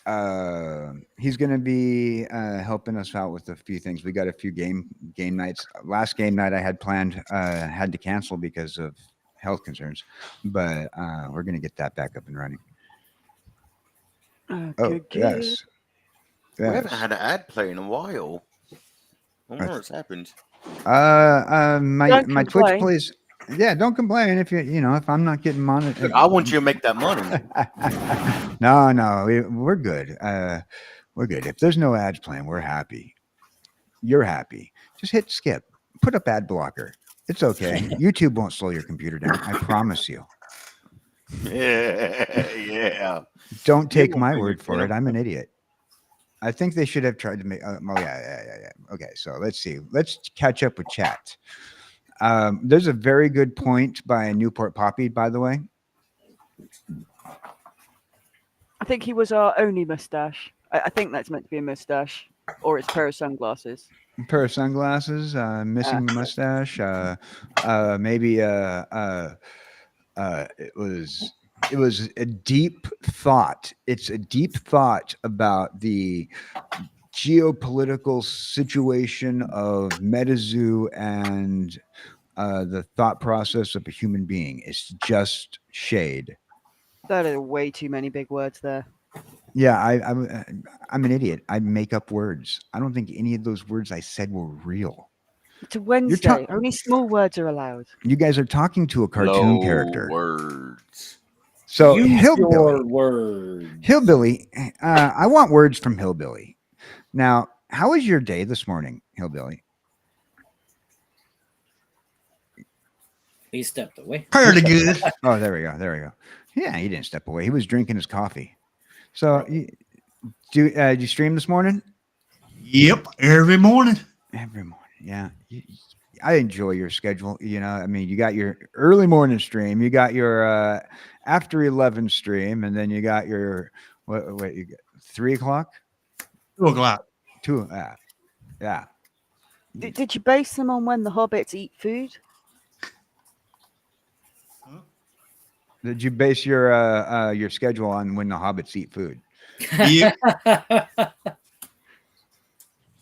awesome.
he's going to be helping us out with a few things. We got a few game nights. Last game night I had planned had to cancel because of health concerns, but we're going to get that back up and running. Oh,
Good.
yes.
We haven't
Yes.
had an ad play in a while. I wonder what's happened.
My
Don't
Twitch
complain.
plays. Yeah, don't complain if if I'm not getting monitored.
I want you to make that money.
No, we're good. We're good. If there's no ads playing, we're happy. You're happy. Just hit skip. Put up ad blocker. It's okay. YouTube won't slow your computer down. I promise you.
Yeah.
Don't take
won't
my
bring
word
it
for
down.
it. I'm an idiot. I think they should have tried to make. Yeah. Okay, so let's see. Let's catch up with chat. There's a very good point by Newport Poppy, by the way.
I think he was our only mustache. I think that's meant to be a mustache, or it's a pair of sunglasses.
Pair of sunglasses, missing the mustache. Maybe it was a deep thought. It's a deep thought about the geopolitical situation of MetaZoo and the thought process of a human being. It's just shade.
That are way too many big words there.
Yeah, I'm an idiot. I make up words. I don't think any of those words I said were real.
It's a Wednesday.
ta-
Only small words are allowed.
You guys are talking to a cartoon
Low
character.
words.
So
Use
Hillbilly,
your words.
Hillbilly, I want words from Hillbilly. Now, how was your day this morning, Hillbilly?
He stepped away.
Pretty good.
Oh, there we go. Yeah, he didn't step away. He was drinking his coffee. So, did you stream this morning?
Yep, every morning.
Every morning, yeah. I enjoy your schedule. I mean, you got your early morning stream, you got your after 11 stream, and then you got your what you got 3 o'clock,
2 o'clock.
2. Yeah.
Did you base them on when the hobbits eat food?
Did you base your schedule on when the hobbits eat food?
Yep,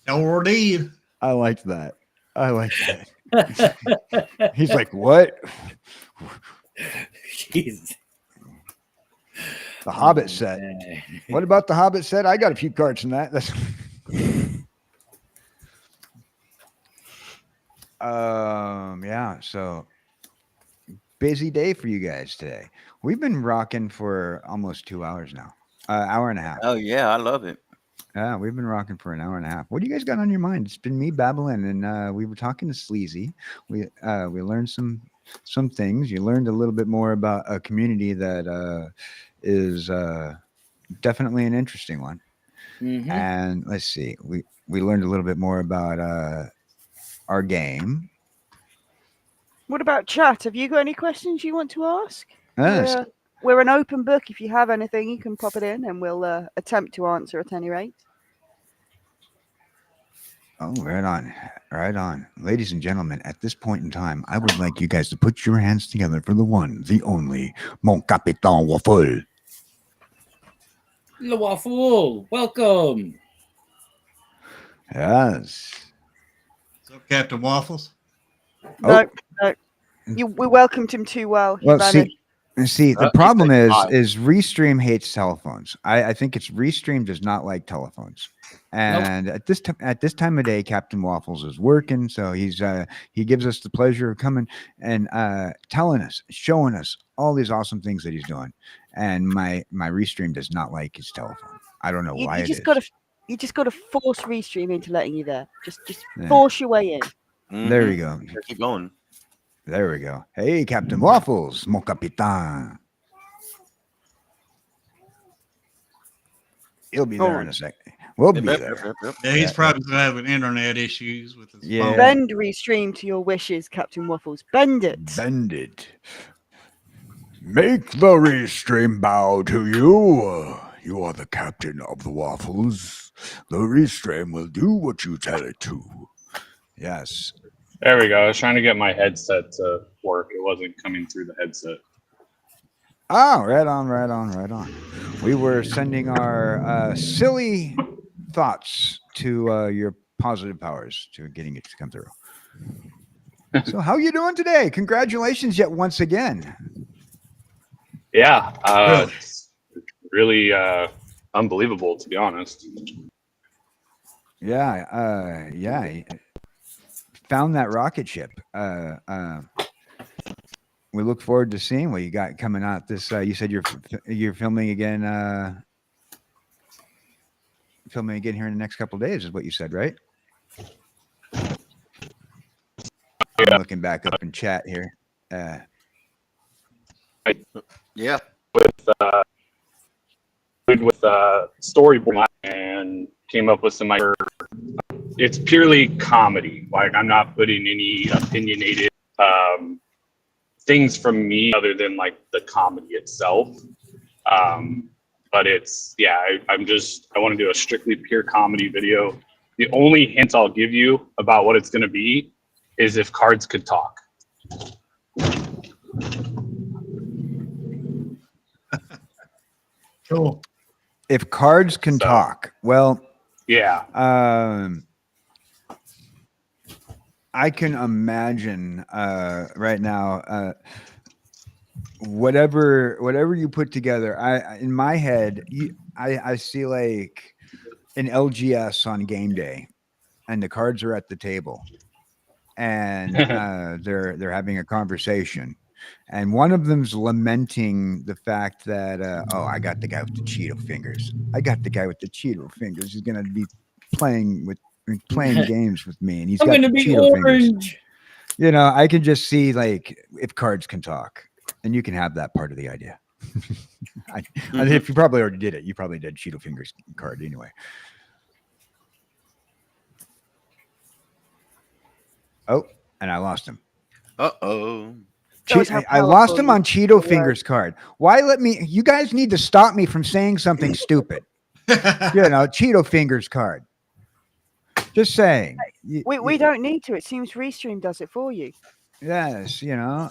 sure did.
I liked that. He's like, what?
Jeez.
The Hobbit set.
Man.
What about the Hobbit set? I got a few cards in that. That's yeah, so busy day for you guys today. We've been rocking for almost 2 hours now. Hour and a half.
Oh yeah, I love it.
Yeah, we've been rocking for an hour and a half. What do you guys got on your mind? It's been me babbling, and we were talking to Sleazy. We learned some things. You learned a little bit more about a community that is definitely an interesting one.
Mhm.
And let's see, we learned a little bit more about our game.
What about chat? Have you got any questions you want to ask?
Yes.
We're an open book. If you have anything, you can pop it in, and we'll attempt to answer at any rate.
Oh, right on. Ladies and gentlemen, at this point in time, I would like you guys to put your hands together for the one, the only, Mon Capitan Waffle.
Le Waffle, welcome.
Yes.
What's up, Captain Waffles?
Oh.
No. We welcomed him too well. He
Well,
vanished.
see, the
He's
problem
like
is
five.
Restream hates telephones. I think it's Restream does not like telephones. And at this time of day, Captain Waffles is working, so he gives us the pleasure of coming and telling us, showing us all these awesome things that he's doing. And my Restream does not like his telephone. I don't know why
You just got to force Restream into letting you there. Just
Yeah.
force your way in.
There
Mhm.
we go.
Keep going.
There we go. Hey, Captain Waffles, mon capitan. He'll be there in a second. We'll
Yep,
be
yep,
there.
yep, yep.
Yeah, he's
Yeah,
probably having internet issues with his
Yeah.
phone.
Bend restream to your wishes, Captain Waffles. Bend it.
Bend it. Make the restream bow to you. You are the captain of the waffles. The restream will do what you tell it to. Yes.
There we go. I was trying to get my headset to work. It wasn't coming through the headset.
Oh, right on, right on, right on. We were sending our silly thoughts to your positive powers to getting it to come through. So, how you doing today? Congratulations yet once again.
Yeah,
Really?
it's really unbelievable, to be honest.
Yeah, found that rocket ship. We look forward to seeing what you got coming out. This you said you're filming again. Filming again here in the next couple of days is what you said, right? I'm looking back up in chat here.
Yeah.
With storyboard and came up with some ideas. It's purely comedy. Like, I'm not putting any opinionated things from me other than like the comedy itself. But it's, yeah, I want to do a strictly pure comedy video. The only hint I'll give you about what it's going to be is if cards could talk.
Cool.
If cards can
So-
talk, well,
Yeah.
I can imagine right now whatever you put together. In my head, I see like an LGS on game day, and the cards are at the table, and they're having a conversation, and one of them's lamenting the fact that oh, I got the guy with the Cheeto fingers. I got the guy with the Cheeto fingers. He's gonna be playing games with me, and he's
I'm
got
gonna
the
be
Cheeto fingers.
orange.
You know, I can just see like if cards can talk, and you can have that part of the idea. If you probably already did it, you probably did Cheeto fingers card anyway. Oh, and I lost him.
Uh-oh.
Shows how
I lost
powerful
him on
you
Cheeto
are.
fingers card. Why let me? You guys need to stop me from saying something stupid. You know, Cheeto fingers card. Just saying.
We don't need to. It seems Restream does it for you.
Yes, you know.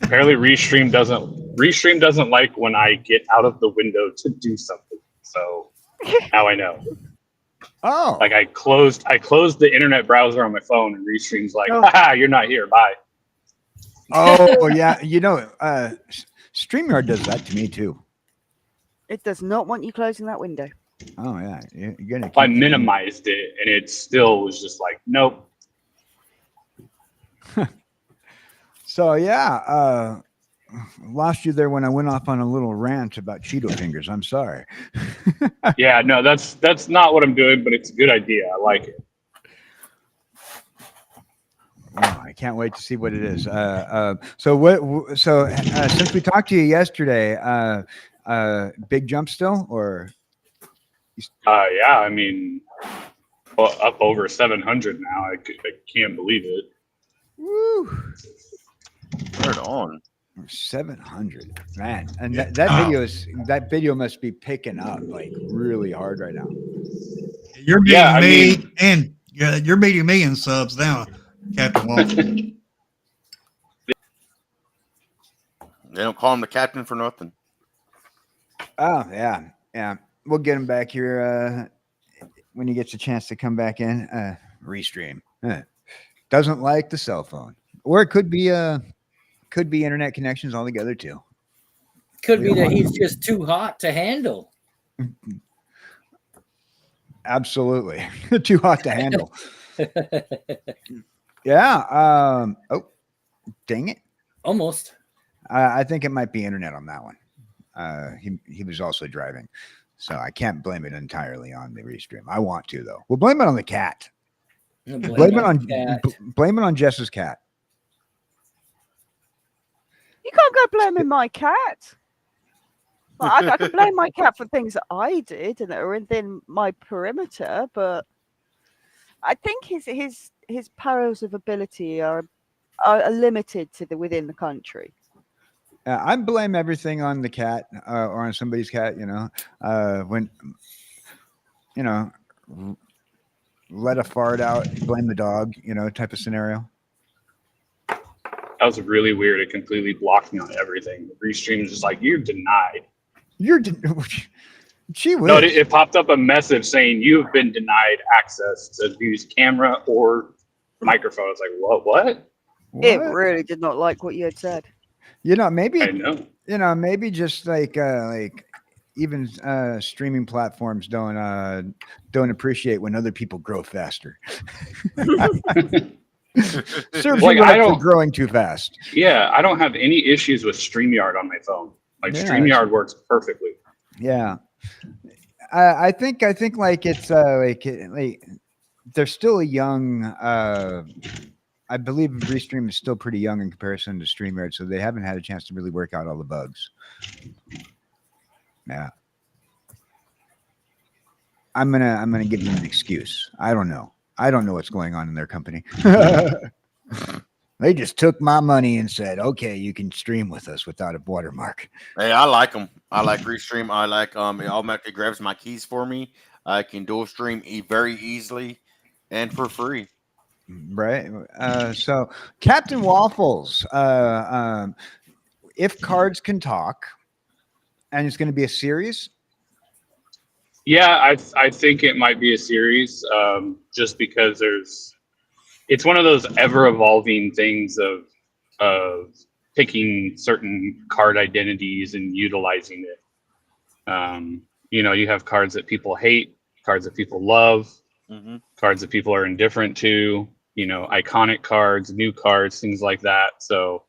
Apparently Restream doesn't like when I get out of the window to do something. So now I know.
Oh,
Like I closed the internet browser on my phone and Restream's like,
Oh.
haha, you're not here. Bye.
oh yeah. You know, StreamYard does that to me too.
It does not want you closing that window.
Oh yeah, you're gonna.
I
keep-
minimized it and it still was just like, nope.
So yeah, lost you there when I went off on a little rant about Cheeto fingers. I'm sorry.
Yeah, no, that's not what I'm doing, but it's a good idea. I like it.
Oh, I can't wait to see what it is. So what? So since we talked to you yesterday, big jump still, or
Yeah, I mean, well, up over 700 now. I can't believe it.
woo,
Right on.
700, man, and
Yeah.
that video must be picking up like really hard right now.
You're beating
Yeah, I
me,
mean-
and you're beating me in subs now, Captain Walker.
They don't call him the captain for nothing.
Oh yeah. We'll get him back here when he gets a chance to come back in. Restream doesn't like the cell phone, or it could be internet connections altogether too.
Could be that he's just too hot to handle.
Absolutely, too hot to handle. Yeah. Oh, dang it!
Almost.
I think it might be internet on that one. He was also driving, so I can't blame it entirely on the restream. I want to though. We'll blame it on the cat. Blame it on
cat.
blame it on Jess's cat.
You can't go blaming my cat. Well, I can blame my cat for things that I did and that are within my perimeter, but I think his powers of ability are limited to the within the country.
I blame everything on the cat or on somebody's cat. When let a fart out, blame the dog. Type of scenario.
That was really weird. It completely blocked me on everything. The Restream is just like, you're denied.
You're. She will.
No, it popped up a message saying you have been denied access to use camera or microphone. It's like, what?
It really did not like what you had said.
Maybe
I know.
maybe just like even streaming platforms don't appreciate when other people grow faster. Serves
Like,
you
I
right for
don't-
growing too fast.
Yeah, I don't have any issues with StreamYard on my phone. Like
Yeah,
StreamYard works perfectly.
Yeah, I think like it's like they're still a young. I believe Restream is still pretty young in comparison to StreamYard, so they haven't had a chance to really work out all the bugs. Yeah, I'm gonna give them an excuse. I don't know what's going on in their company. They just took my money and said, "Okay, you can stream with us without a watermark."
Hey, I like them. I like Restream. I like it automatically grabs my keys for me. I can dual stream very easily and for free.
Right. So Captain Waffles, if cards can talk, and it's going to be a series.
Yeah, I think it might be a series, just because it's one of those ever evolving things of picking certain card identities and utilizing it. You have cards that people hate, cards that people love,
Mm-hmm.
cards that people are indifferent to, iconic cards, new cards, things like that. So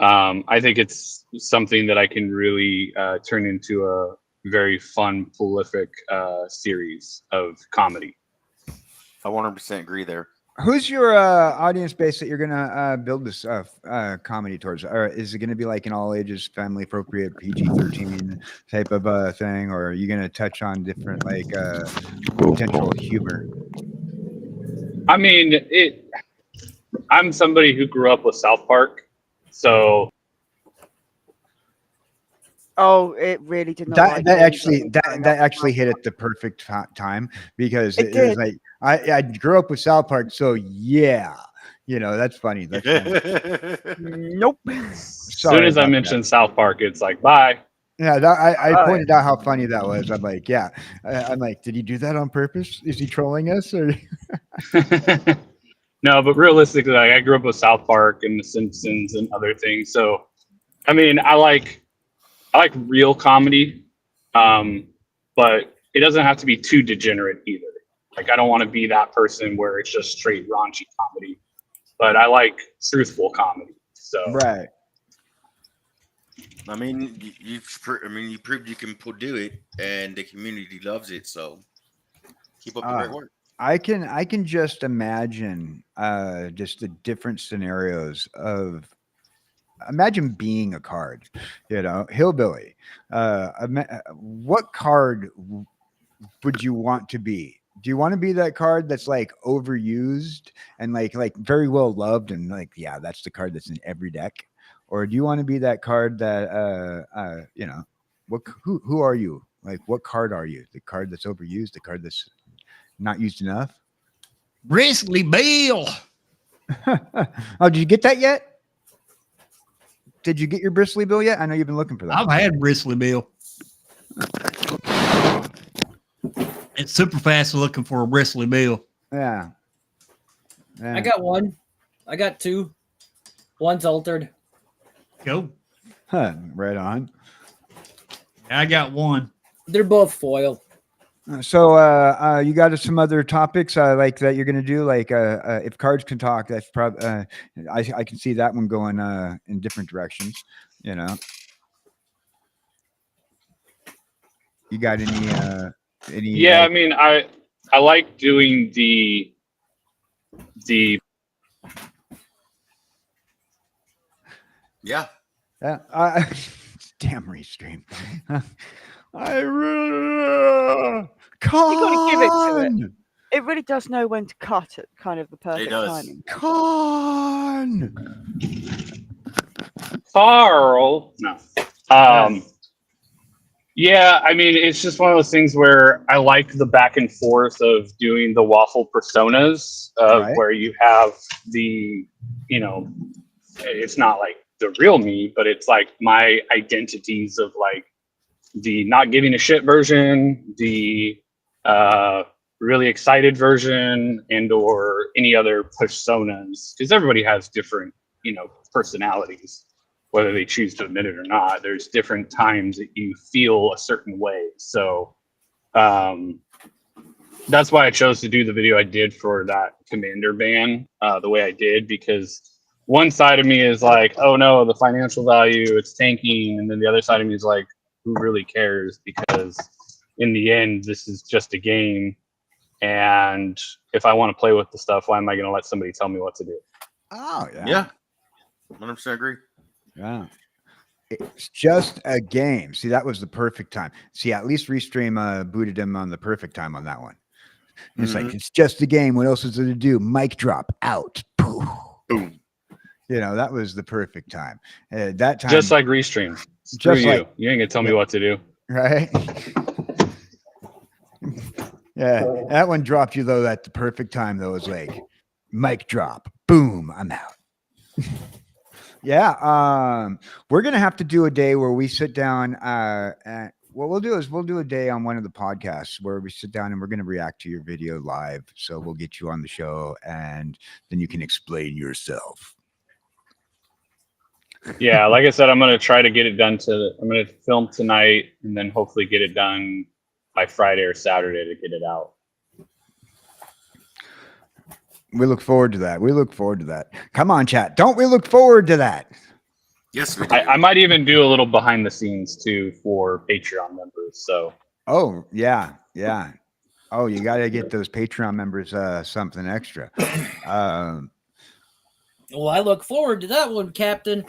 I think it's something that I can really turn into a very fun, prolific series of comedy.
I 100% agree there.
Who's your audience base that you're going to build this comedy towards? Or is it going to be like an all ages, family appropriate, PG-13 type of thing, or are you going to touch on different like potential humor?
I mean, I'm somebody who grew up with South Park, so
Oh, it really did not.
That
like
that
me
actually
growing
that
up.
that actually hit at the perfect time because
It
it was
did.
like I grew up with South Park, so yeah, that's funny. That's funny.
Nope.
as
Sorry
soon as I
about
mentioned South Park, it's like, bye.
Yeah, I
Oh,
pointed out how funny that was. I'm like, yeah. I'm like, did he do that on purpose? Is he trolling us? Or
No, but realistically, like, I grew up with South Park and The Simpsons and other things. So, I mean, I like real comedy, but it doesn't have to be too degenerate either. Like, I don't want to be that person where it's just straight raunchy comedy, but I like truthful comedy. So,
right.
I mean, you proved you can do it, and the community loves it. So keep up the great work.
I can just imagine just the different scenarios of imagine being a card, hillbilly. What card would you want to be? Do you want to be that card that's like overused and like very well loved and like, yeah, that's the card that's in every deck? Or do you want to be that card that who are you? Like, what card are you? The card that's overused, the card that's not used enough?
Bristly Bill.
Oh, did you get that yet? Did you get your Bristly Bill yet? I know you've been looking for that.
I've had Bristly Bill. It's super fast looking for a Bristly Bill.
Yeah.
I got one. I got two. One's altered.
Go.
Right on.
I got one.
They're both foil.
So you got some other topics like that you're gonna do, like if cards can talk. That's probably I can see that one going in different directions. You got any?
yeah, I mean, I like doing the
Yeah.
Yeah. damn restream. I really
gotta give it to it.
Con!
It really does know when to cut at kind of the perfect
does.
timing.
Con!
Carl. No. Yeah, I mean, it's just one of those things where I like the back and forth of doing the waffle personas,
Right.
where you have the, it's not like the real me, but it's like my identities of like the not giving a shit version, the really excited version, and or any other personas, because everybody has different, personalities, whether they choose to admit it or not. There's different times that you feel a certain way. So that's why I chose to do the video I did for that commander ban the way I did, because one side of me is like, oh no, the financial value, it's tanking. And then the other side of me is like, who really cares? Because in the end, this is just a game. And if I want to play with the stuff, why am I going to let somebody tell me what to do?
Oh, yeah.
Yeah. 100% agree.
Yeah. It's just a game. See, that was the perfect time. See, at least Restream booted him on the perfect time on that one. It's like, it's just a game. What else is there to do? Mic drop out. Poof.
Boom.
That was the perfect time. That time,
Just like Restream. Screw
Just
you.
like-
You ain't going to tell me what to do.
right? Yeah, that one dropped you though at the perfect time. Though, it was like mic drop, boom, I'm out. Yeah, we're gonna have to do a day where we sit down. And what we'll do is we'll do a day on one of the podcasts where we sit down and we're gonna react to your video live. So we'll get you on the show, and then you can explain yourself.
Yeah, like I said, I'm going to try to get it done I'm going to film tonight and then hopefully get it done by Friday or Saturday to get it out.
We look forward to that. We look forward to that. Come on, chat. Don't we look forward to that?
Yes, we do.
I might even do a little behind the scenes too for Patreon members. So
Oh, yeah. Yeah. Oh, you got to get those Patreon members something extra.
Well, I look forward to that one, Captain.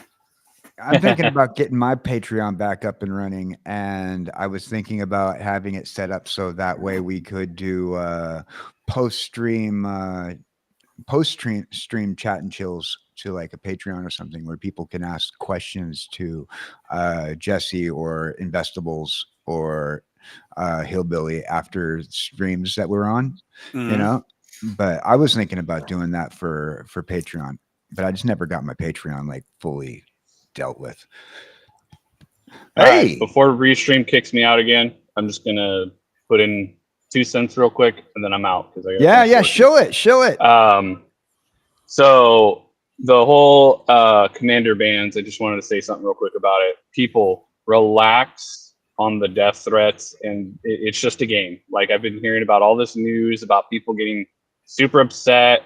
I'm thinking about getting my Patreon back up and running, and I was thinking about having it set up so that way we could do post-stream chat and chills to like a Patreon or something where people can ask questions to Jesse or Investables or Hillbilly after streams that we're on, you know. But I was thinking about doing that for Patreon, but I just never got my Patreon like fully dealt with.
all right,
Hey,
before Restream kicks me out again, I'm just going to put in 2 cents real quick and then I'm out.
yeah, show it.
So the whole commander bans, I just wanted to say something real quick about it. People, relax on the death threats, and it's just a game. Like, I've been hearing about all this news about people getting super upset.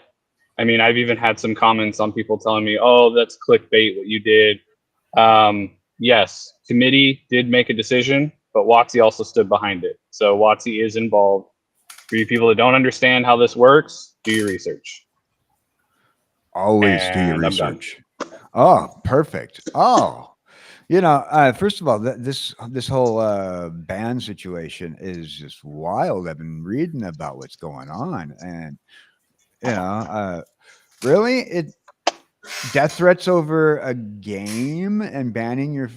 I mean, I've even had some comments on people telling me, oh, that's clickbait what you did. Yes, committee did make a decision, but WotC also stood behind it. So WotC is involved. For you people that don't understand how this works, do your research.
Always do your
And I'm done.
research. Oh, perfect. Oh, first of all, this whole ban situation is just wild. I've been reading about what's going on, and really, death threats over a game and banning your,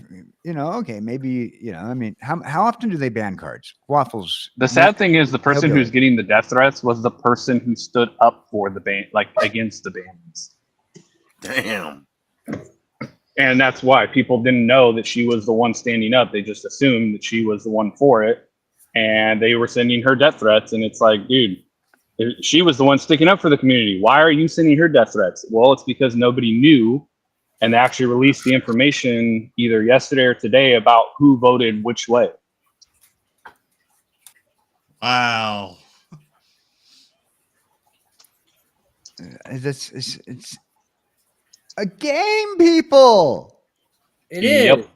okay, maybe, I mean, how often do they ban cards? Waffles.
The sad thing is the person
Hillbilly.
who's getting the death threats was the person who stood up for the ban, like against the bans.
Damn.
And that's why people didn't know that she was the one standing up. They just assumed that she was the one for it. And they were sending her death threats. And it's like, dude, she was the one sticking up for the community. Why are you sending her death threats? Well, it's because nobody knew. And they actually released the information either yesterday or today about who voted which way.
Wow.
It's a game, people.
It is.
Yep.
At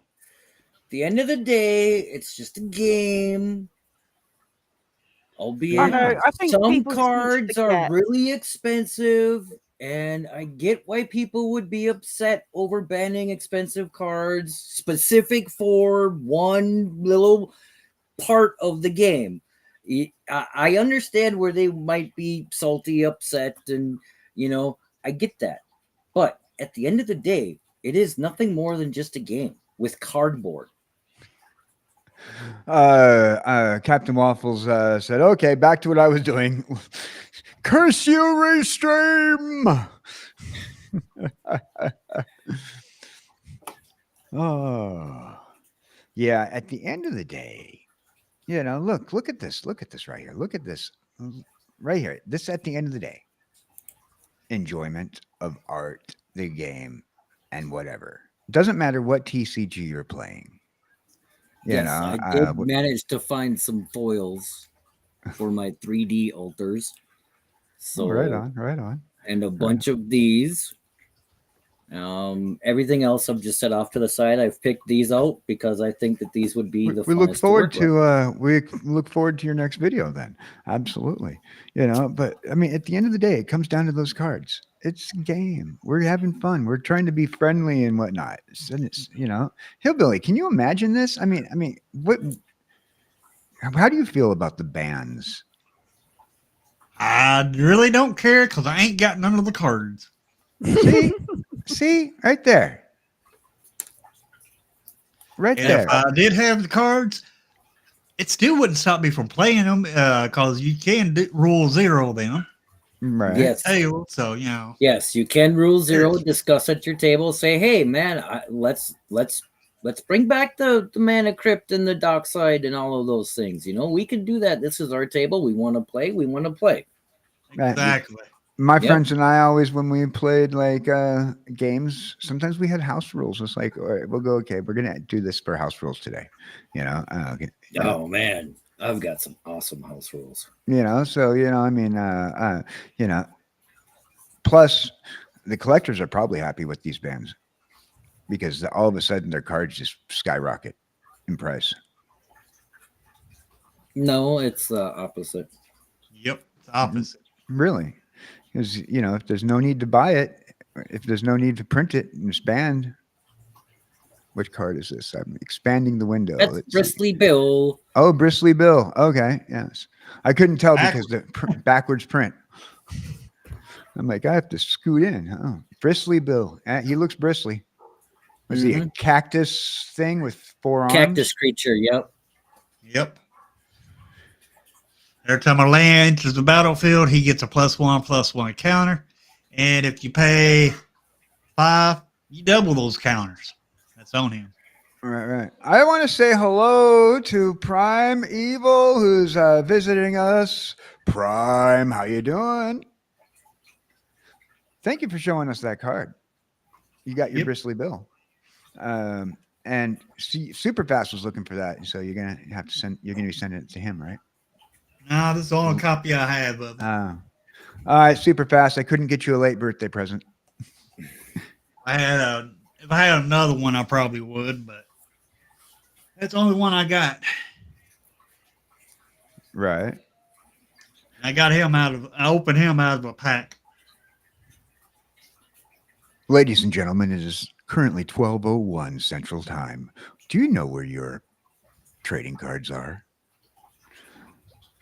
the end of the day, it's just a game. Albeit
I know. I think
some
people just need to
cards are
forget.
really expensive And I get why people would be upset over banning expensive cards specific for one little part of the game. I understand where they might be salty, upset, and I get that. But at the end of the day, it is nothing more than just a game with cardboard.
Captain Waffles said, "Okay, back to what I was doing. Curse you, Restream!" Oh, yeah. At the end of the day, look at this. Look at this right here. Look at this right here. This at the end of the day, enjoyment of art, the game, and whatever. Doesn't matter what TCG you're playing.
I did manage to find some foils for my 3D altars. So
right on.
And a bunch of these. Everything else I've just set off to the side. I've picked these out because I think that these would be the
we look
funnest
forward
to work with.
we look forward to your next video then. Absolutely. But I mean, at the end of the day, it comes down to those cards. It's a game. We're having fun. We're trying to be friendly and whatnot. Hillbilly, can you imagine this? I mean, how do you feel about the bans?
I really don't care because I ain't got none of the cards.
See, right there. Right
And
there.
if I did have the cards, it still wouldn't stop me from playing them because you can rule 0 them.
Right.
Yes.
So
Yes, you can rule 0, discuss at your table, say, hey man, let's bring back the Mana Crypt and the Dockside and all of those things. We can do that. This is our table. We want to play.
Right.
exactly.
My
Yep.
friends and I always, when we played like games, sometimes we had house rules. It's like, all right, we'll go. Okay, we're gonna do this for house rules today. Okay.
Oh man, I've got some awesome house rules.
Plus, the collectors are probably happy with these bans because all of a sudden their cards just skyrocket in price.
No, it's the opposite.
Yep. It's the opposite.
Really, because if there's no need to buy it, if there's no need to print it and it's banned. Which card is this? I'm expanding the window.
That's
Let's see.
Bristly Bill.
Oh, Bristly Bill. Okay, yes. I couldn't tell because the backwards print. I'm like, I have to scoot in. Oh, Bristly Bill. He looks bristly. Was he a cactus thing with 4 arms?
Cactus creature, yep.
Yep. Every time a land enters the battlefield, he gets a +1/+1 counter. And if you pay 5, you double those counters. That's on him.
Right. I want to say hello to Prime Evil, who's visiting us. Prime, how you doing? Thank you for showing us that card. You got your Bristly Bill. And Superfast was looking for that, so you're gonna have to send. You're gonna be sending it to him, right?
No, this is the only copy I have of it.
All right, Superfast. I couldn't get you a late birthday present.
If I had another one, I probably would, but that's the only one I got.
Right.
I opened him out of a pack.
Ladies and gentlemen, it is currently 12:01 Central Time. Do you know where your trading cards are?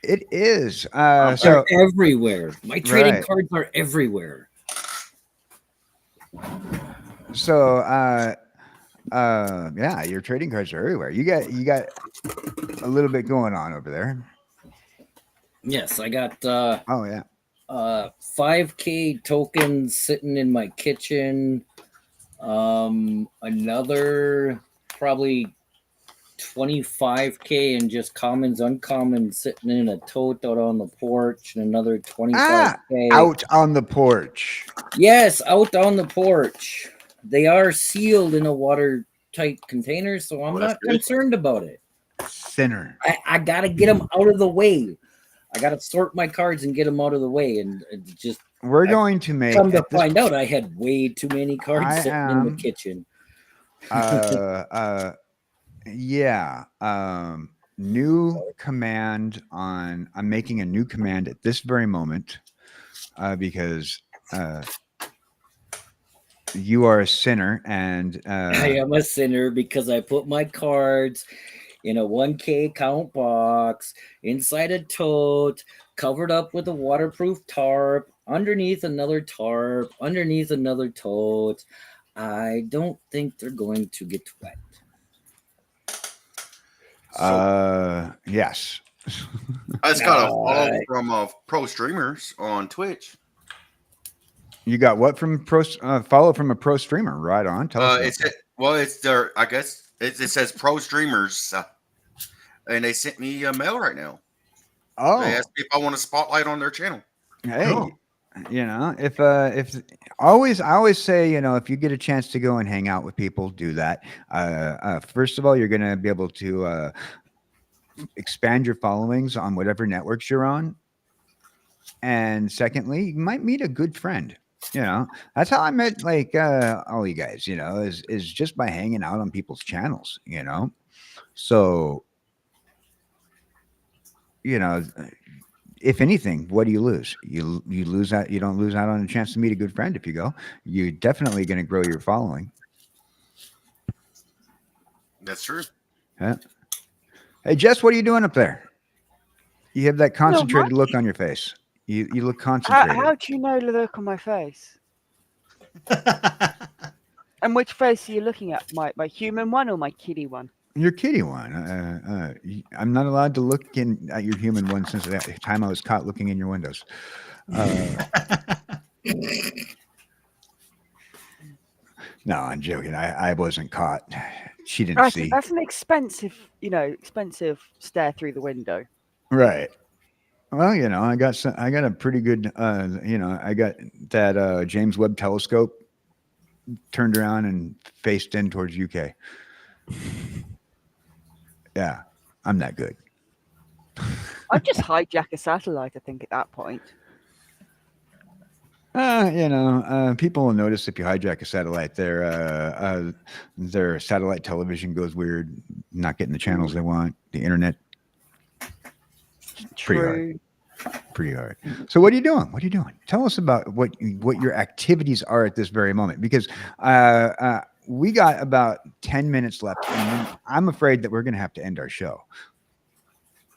It is.
They're everywhere. My trading cards are everywhere.
So, yeah, your trading cards are everywhere. You got a little bit going on over there.
Yes, I got.
5K tokens sitting in my kitchen. Another probably 25K in just commons, uncommons sitting in a tote out on the porch, and another 25K
out on the porch.
Yes, out on the porch. They are sealed in a watertight container, so I'm not concerned about it.
Sinner.
I gotta get them out of the way. I gotta sort my cards and get them out of the way, and just.
We're going to make.
Come to find out, I had way too many cards sitting in the kitchen.
New command on. I'm making a new command at this very moment because you are a sinner, and
I am a sinner because I put my cards in a 1K count box inside a tote, covered up with a waterproof tarp, underneath another tarp, underneath another tote. I don't think they're going to get wet.
yes.
I just got a follow
Alright.
from pro streamers on Twitch.
You got what from follow from a pro streamer? Right on. Tell us.
It's their. I guess it says pro streamers, and they sent me a mail right now.
Oh,
They asked me if I want a spotlight on their channel.
hey,
Cool.
you know, if I always say, you know, if you get a chance to go and hang out with people, do that. First of all, you're going to be able to expand your followings on whatever networks you're on, and secondly, you might meet a good friend. You know, that's how I met like all you guys. You know, is just by hanging out on people's channels. You know, so you know. If anything, what do you lose? You lose out. You don't lose out on a chance to meet a good friend if you go. You're definitely going to grow your following.
That's true.
Yeah. Hey Jess, what are you doing up there? You have that concentrated
much.
look on your face. You look concentrated.
How do you know the look on my face? And which face are you looking at? My human one or my kitty one?
Your kitty one. I'm not allowed to look at your human one since the time I was caught looking in your windows. No, I'm joking. I wasn't caught. She didn't see.
That's an expensive stare through the window.
Right. Well, you know, I got a pretty good, you know, I got that James Webb Telescope turned around and faced in towards UK. Yeah, I'm that good.
I'd just hijack a satellite, I think, at that point.
You know, people will notice if you hijack a satellite, their satellite television goes weird, not getting the channels they want, the internet.
True.
Pretty hard. So what are you doing? What are you doing? Tell us about what your activities are at this very moment, because we got about 10 minutes left, and I'm afraid that we're going to have to end our show.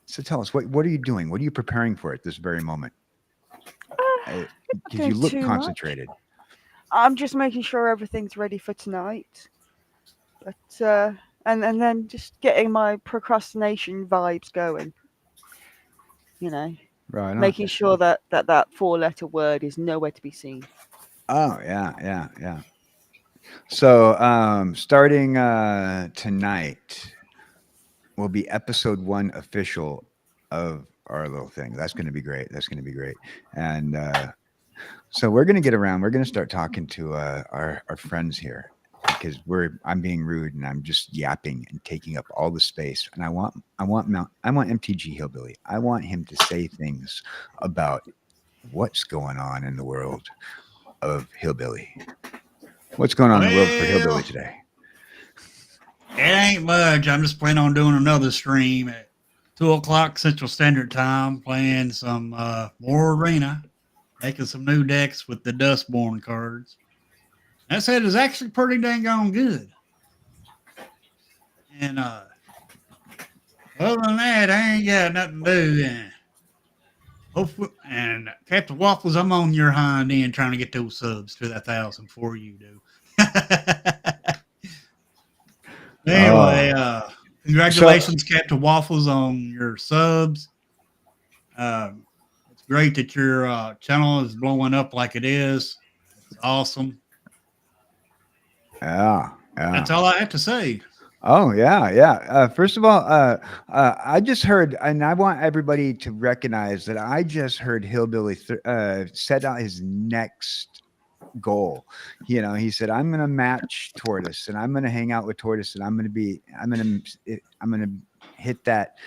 So tell us, what are you doing? What are you preparing for at this very moment? Because you look
too much.
concentrated.
I'm just making sure everything's ready for tonight. But and then just getting my procrastination vibes going. You know,
Right on.
making sure that 4-letter word is nowhere to be seen.
Oh yeah. So starting tonight will be episode 1 official of our little thing. That's going to be great. And so we're going to get around. We're going to start talking to our friends here, because I'm being rude and I'm just yapping and taking up all the space. And I want MTG Hillbilly. I want him to say things about what's going on in the world of Hillbilly. What's going on in the world for Hillbilly today?
It ain't much. I'm just planning on doing another stream at 2:00 Central Standard Time, playing some more Arena, making some new decks with the Dustborn cards. That said, it's actually pretty dang on good. And other than that, I ain't got nothing to do. And Captain Waffles, I'm on your hind end trying to get those subs to 1,000 before you do. Anyway, congratulations, Captain Waffles, on your subs. It's great that your channel is blowing up like it is. It's awesome.
Yeah.
That's all I have to say.
Oh yeah. First of all, I just heard, and I want everybody to recognize that I just heard Hillbilly set out his next goal. You know, he said, "I'm going to match Tortoise, and I'm going to hang out with Tortoise, and I'm going to hit that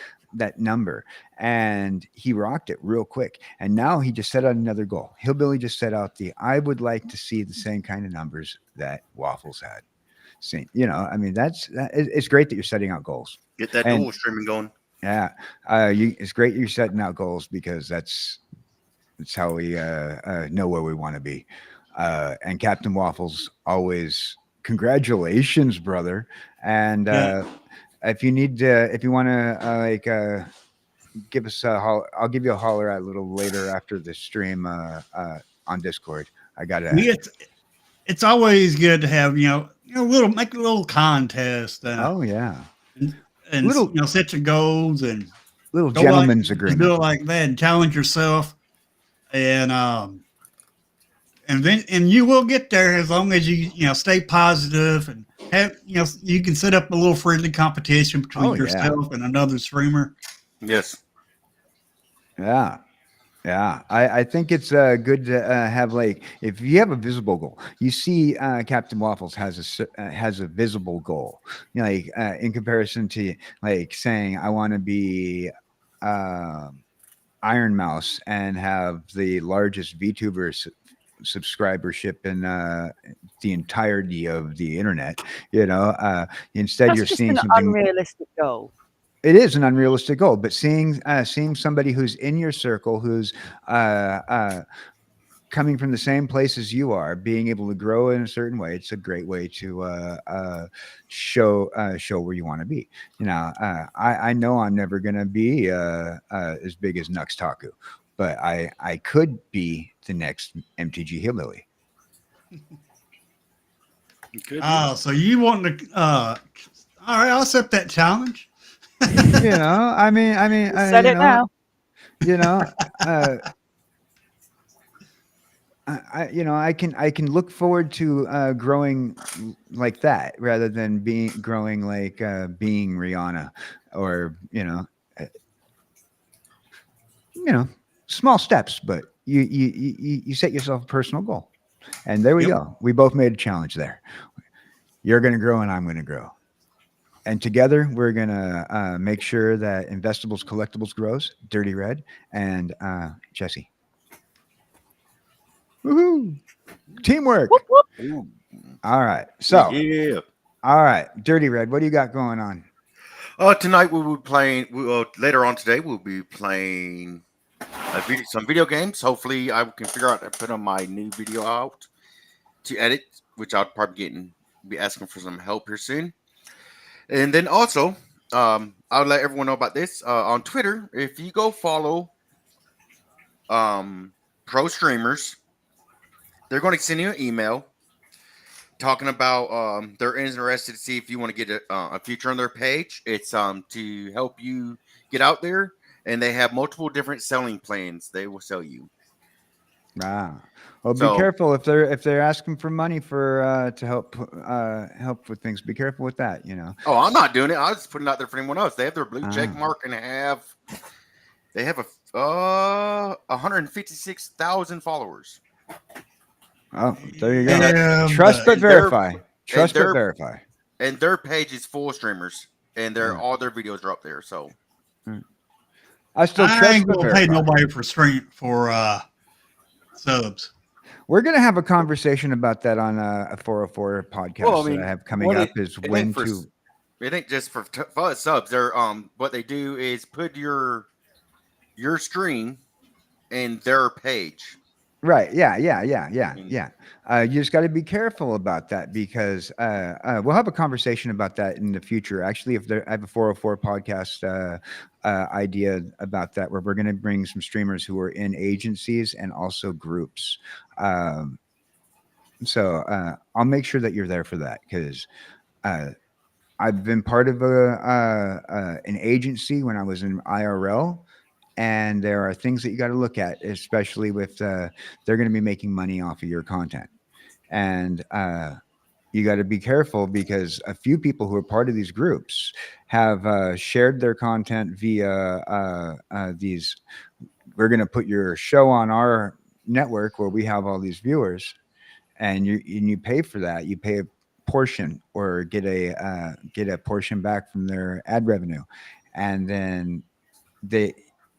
number." And he rocked it real quick. And now he just set out another goal. Hillbilly just set out I would like to see the same kind of numbers that Waffles had. See, you know, I mean, it's great that you're setting out goals.
Get that dual streaming going.
Yeah, it's great you're setting out goals, because that's how we know where we want to be. And Captain Waffles always congratulations, brother. And
Yeah.
if you need to, if you want to give us a holler, I'll give you a holler a little later after the stream on Discord. I got to.
It's always good to have little make a little contest.
Oh yeah,
and
little
set your goals and
little
go
gentleman's
like,
agreement.
do it like that and challenge yourself, and then you will get there as long as you stay positive and have you can set up a little friendly competition between yourself and another streamer.
Yes.
Yeah. Yeah, I think it's good to have, like, if you have a visible goal. You see, Captain Waffles has a visible goal, like in comparison to like saying I want to be Iron Mouse and have the largest VTuber subscribership in the entirety of the internet. Instead
That's
you're
just
seeing
an
something.
unrealistic goal.
It is an unrealistic goal, but seeing somebody who's in your circle, who's coming from the same place as you are, being able to grow in a certain way, it's a great way to show where you want to be. I know I'm never going to be as big as Nux Taku, but I could be the next MTG Hillbilly.
So you want to? All right, I'll accept that challenge.
I mean,
Said it now.
I can look forward to growing like that rather than growing like being Rihanna or small steps, but you set yourself a personal goal, and there we go. We both made a challenge there. You're going to grow, and I'm going to grow. And together, we're going to make sure that Investables Collectibles grows, Dirty Red, and Jesse. Woohoo! Teamwork.
Whoop, whoop.
All right. So,
yeah.
All right. Dirty Red, what do you got going on?
Tonight we will be playing, later on today, we'll be playing some video games. Hopefully, I can figure out to put on my new video out to edit, which I'll probably be asking for some help here soon. And then also, I'll let everyone know about this on Twitter. If you go follow pro streamers, they're going to send you an email talking about they're interested to see if you want to get a feature on their page. It's to help you get out there, and they have multiple different selling plans they will sell you.
Wow. Well, be careful if they're asking for money for to help with things. Be careful with that.
Oh, I'm not doing it. I was just putting it out there for anyone else. They have their blue check mark and they have 156,000 followers.
Oh, there you go.
Yeah,
Trust but verify. Trust but verify.
And their page is full streamers, and all their videos are up there. So
I
ain't gonna pay nobody for subs.
We're going to have a conversation about that on a 404 podcast that I have coming up.
It ain't just for subs. They're what they do is put your stream in their page.
Right. Yeah. You just got to be careful about that because we'll have a conversation about that in the future. Actually, I have a 404 podcast idea about that, where we're going to bring some streamers who are in agencies and also groups. So I'll make sure that you're there for that, because I've been part of an agency when I was in IRL. And there are things that you got to look at, especially with they're going to be making money off of your content. And you got to be careful, because a few people who are part of these groups have shared their content via these. We're going to put your show on our network where we have all these viewers, and you pay for that. You pay a portion or get a portion back from their ad revenue. And then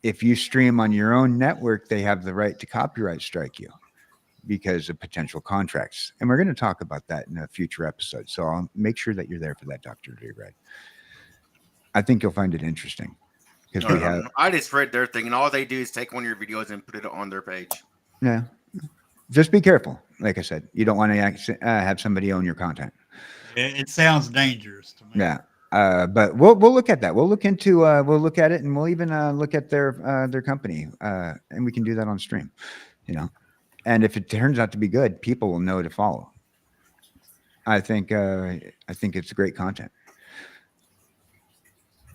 if you stream on your own network, they have the right to copyright strike you because of potential contracts. And we're going to talk about that in a future episode. So I'll make sure that you're there for that, Dr. D. Red. I think you'll find it interesting, because
I just read their thing, and all they do is take one of your videos and put it on their page.
Yeah. Just be careful. like I said, you don't want to have somebody own your content.
It sounds dangerous to me.
Yeah. But we'll look at that. We'll look into we'll look at it, and we'll even look at their company, and we can do that on stream, you know. And if it turns out to be good, people will know to follow. I think it's great content,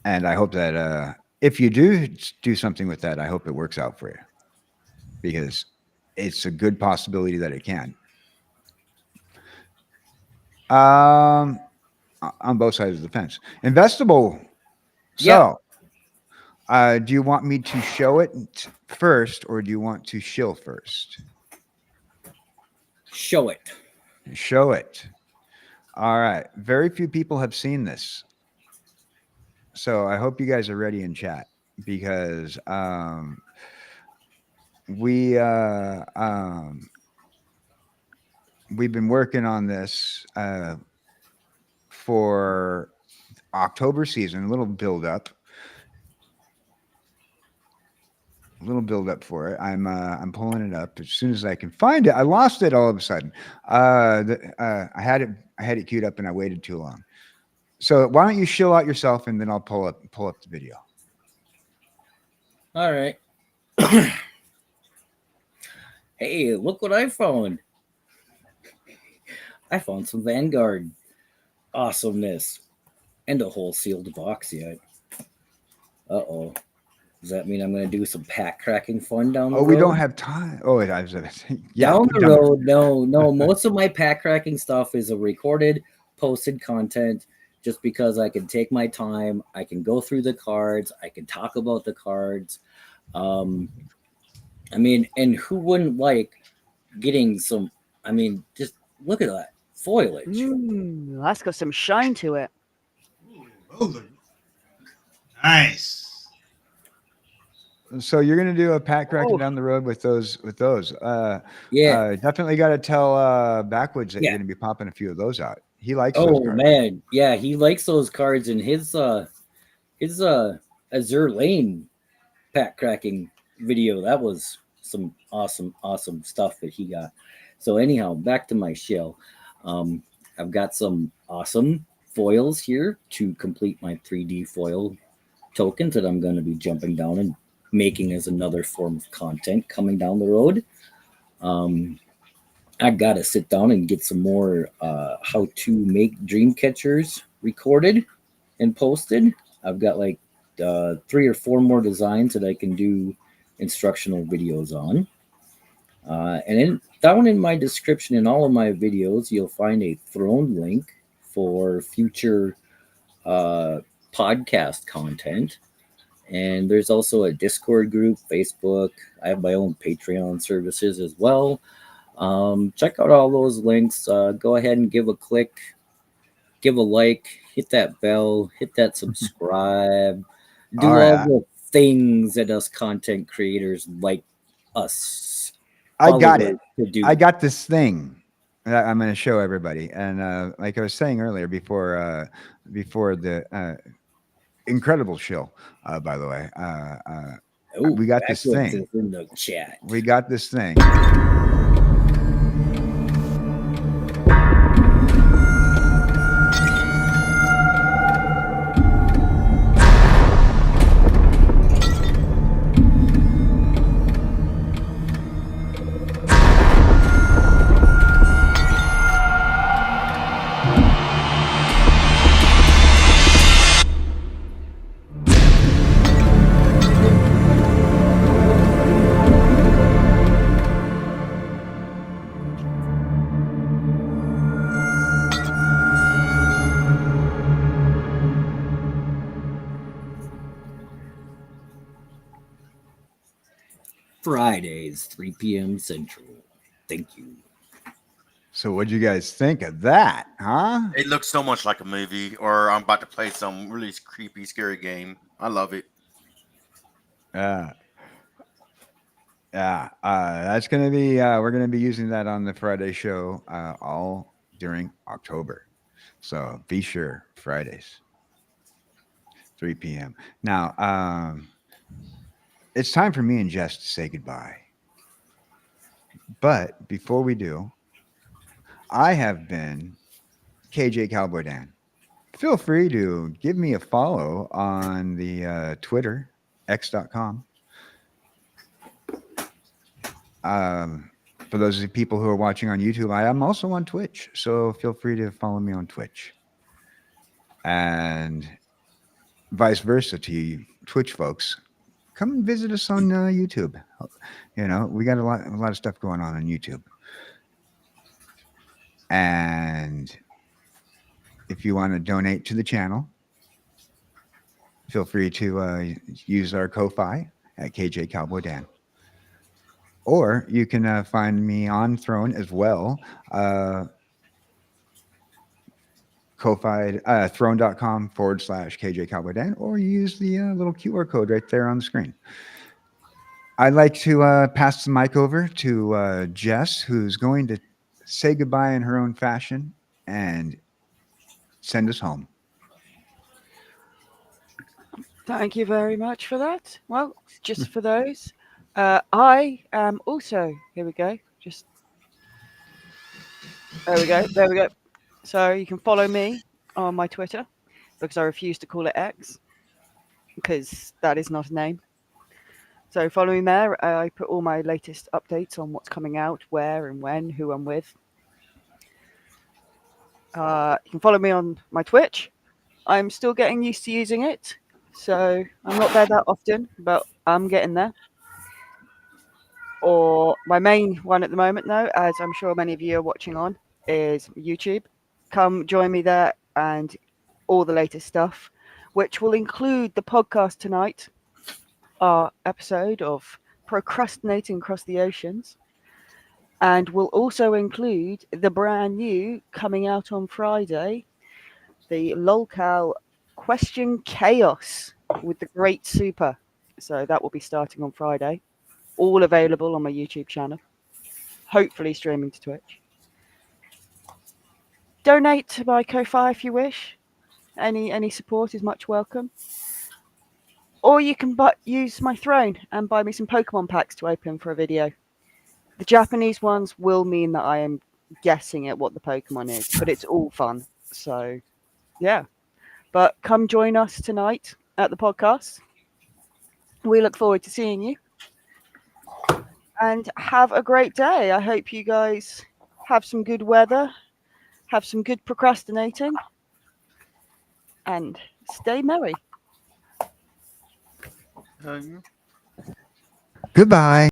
and I hope that if you do something with that, I hope it works out for you, because it's a good possibility that it can. On both sides of the fence. Investable. So, do you want me to show it first, or do you want to shill first?
Show it.
Show it. All right. Very few people have seen this. So I hope you guys are ready in chat, because we've been working on this for October season, a little build up for it. I'm pulling it up as soon as I can find it. I lost it all of a sudden. I had it queued up and I waited too long. So why don't you shill out yourself, and then I'll pull up the video.
All right. Hey, look what I found. I found some Vanguard awesomeness and a whole sealed box yet. Uh-oh. Does that mean I'm going to do some pack cracking fun down the road?
Oh, we don't have time. Oh, I was yeah,
down the road. No. Most of my pack cracking stuff is a recorded, posted content, just because I can take my time. I can go through the cards. I can talk about the cards. I mean, and who wouldn't like getting some? I mean, just look at that foliage.
That's got some shine to it.
Oh, nice.
So you're gonna do a pack cracking
Oh.
down the road with those.
Yeah.
Definitely got to tell Backwoods that
Yeah.
you're gonna be popping a few of those out. He likes those
Oh
cards.
man, yeah, he likes those cards, and his Azure Lane pack cracking video, that was some awesome stuff that he got. So anyhow, back to my shell. I've got some awesome foils here to complete my 3D foil tokens that I'm going to be jumping down and making as another form of content coming down the road. I got to sit down and get some more how to make dream catchers recorded and posted. I've got like 3 or 4 more designs that I can do instructional videos on. And then down in my description in all of my videos, you'll find a Throne link for future podcast content. And there's also a Discord group, Facebook. I have my own Patreon services as well. Check out all those links. Go ahead and give a click, give a like, hit that bell, hit that subscribe. Do all the things that us content creators like us.
I got it.
To do.
I got this thing that I'm going to show everybody. And like I was saying earlier, before the incredible shill, by the way, we got this
Backwoods
thing.
is in the chat.
We got this thing.
Fridays, 3 p.m. Central. Thank you.
So what'd you guys think of that, huh?
It looks so much like a movie, or I'm about to play some really creepy, scary game. I love it.
Yeah. That's gonna be we're gonna be using that on the Friday show all during October. So be sure, Fridays, 3 p.m. Now, it's time for me and Jess to say goodbye. But before we do, I have been KJ Cowboy Dan. Feel free to give me a follow on the Twitter, x.com. For those of you people who are watching on YouTube, I am also on Twitch, so feel free to follow me on Twitch. And vice versa to you Twitch folks. Come and visit us on YouTube. You know, we got a lot of stuff going on YouTube. And if you want to donate to the channel, feel free to use our Ko-Fi at KJ Cowboy Dan. Or you can find me on Throne as well. Ko-Fi, throne.com/KJ Cowboy Dan, or you use the little QR code right there on the screen. I'd like to pass the mic over to Jess, who's going to say goodbye in her own fashion and send us home.
Thank you very much for that. Well, just for those, I am also, here we go, there we go. So you can follow me on my Twitter, because I refuse to call it X, because that is not a name. So follow me there. I put all my latest updates on what's coming out, where and when, who I'm with. You can follow me on my Twitch. I'm still getting used to using it, so I'm not there that often, but I'm getting there. Or my main one at the moment, though, as I'm sure many of you are watching on, is YouTube. Come join me there and all the latest stuff, which will include the podcast tonight, our episode of Procrastinating Across the Oceans, and will also include the brand new, coming out on Friday, the LOLCAL Question Chaos with the Great Super. So that will be starting on Friday. All available on my YouTube channel, hopefully streaming to Twitch. Donate to my Ko-Fi if you wish. Any support is much welcome. Or you can use my Throne and buy me some Pokemon packs to open for a video. The Japanese ones will mean that I am guessing at what the Pokemon is, but it's all fun. So, yeah. But come join us tonight at the podcast. We look forward to seeing you. And have a great day. I hope you guys have some good weather, have some good procrastinating, and stay merry.
Goodbye.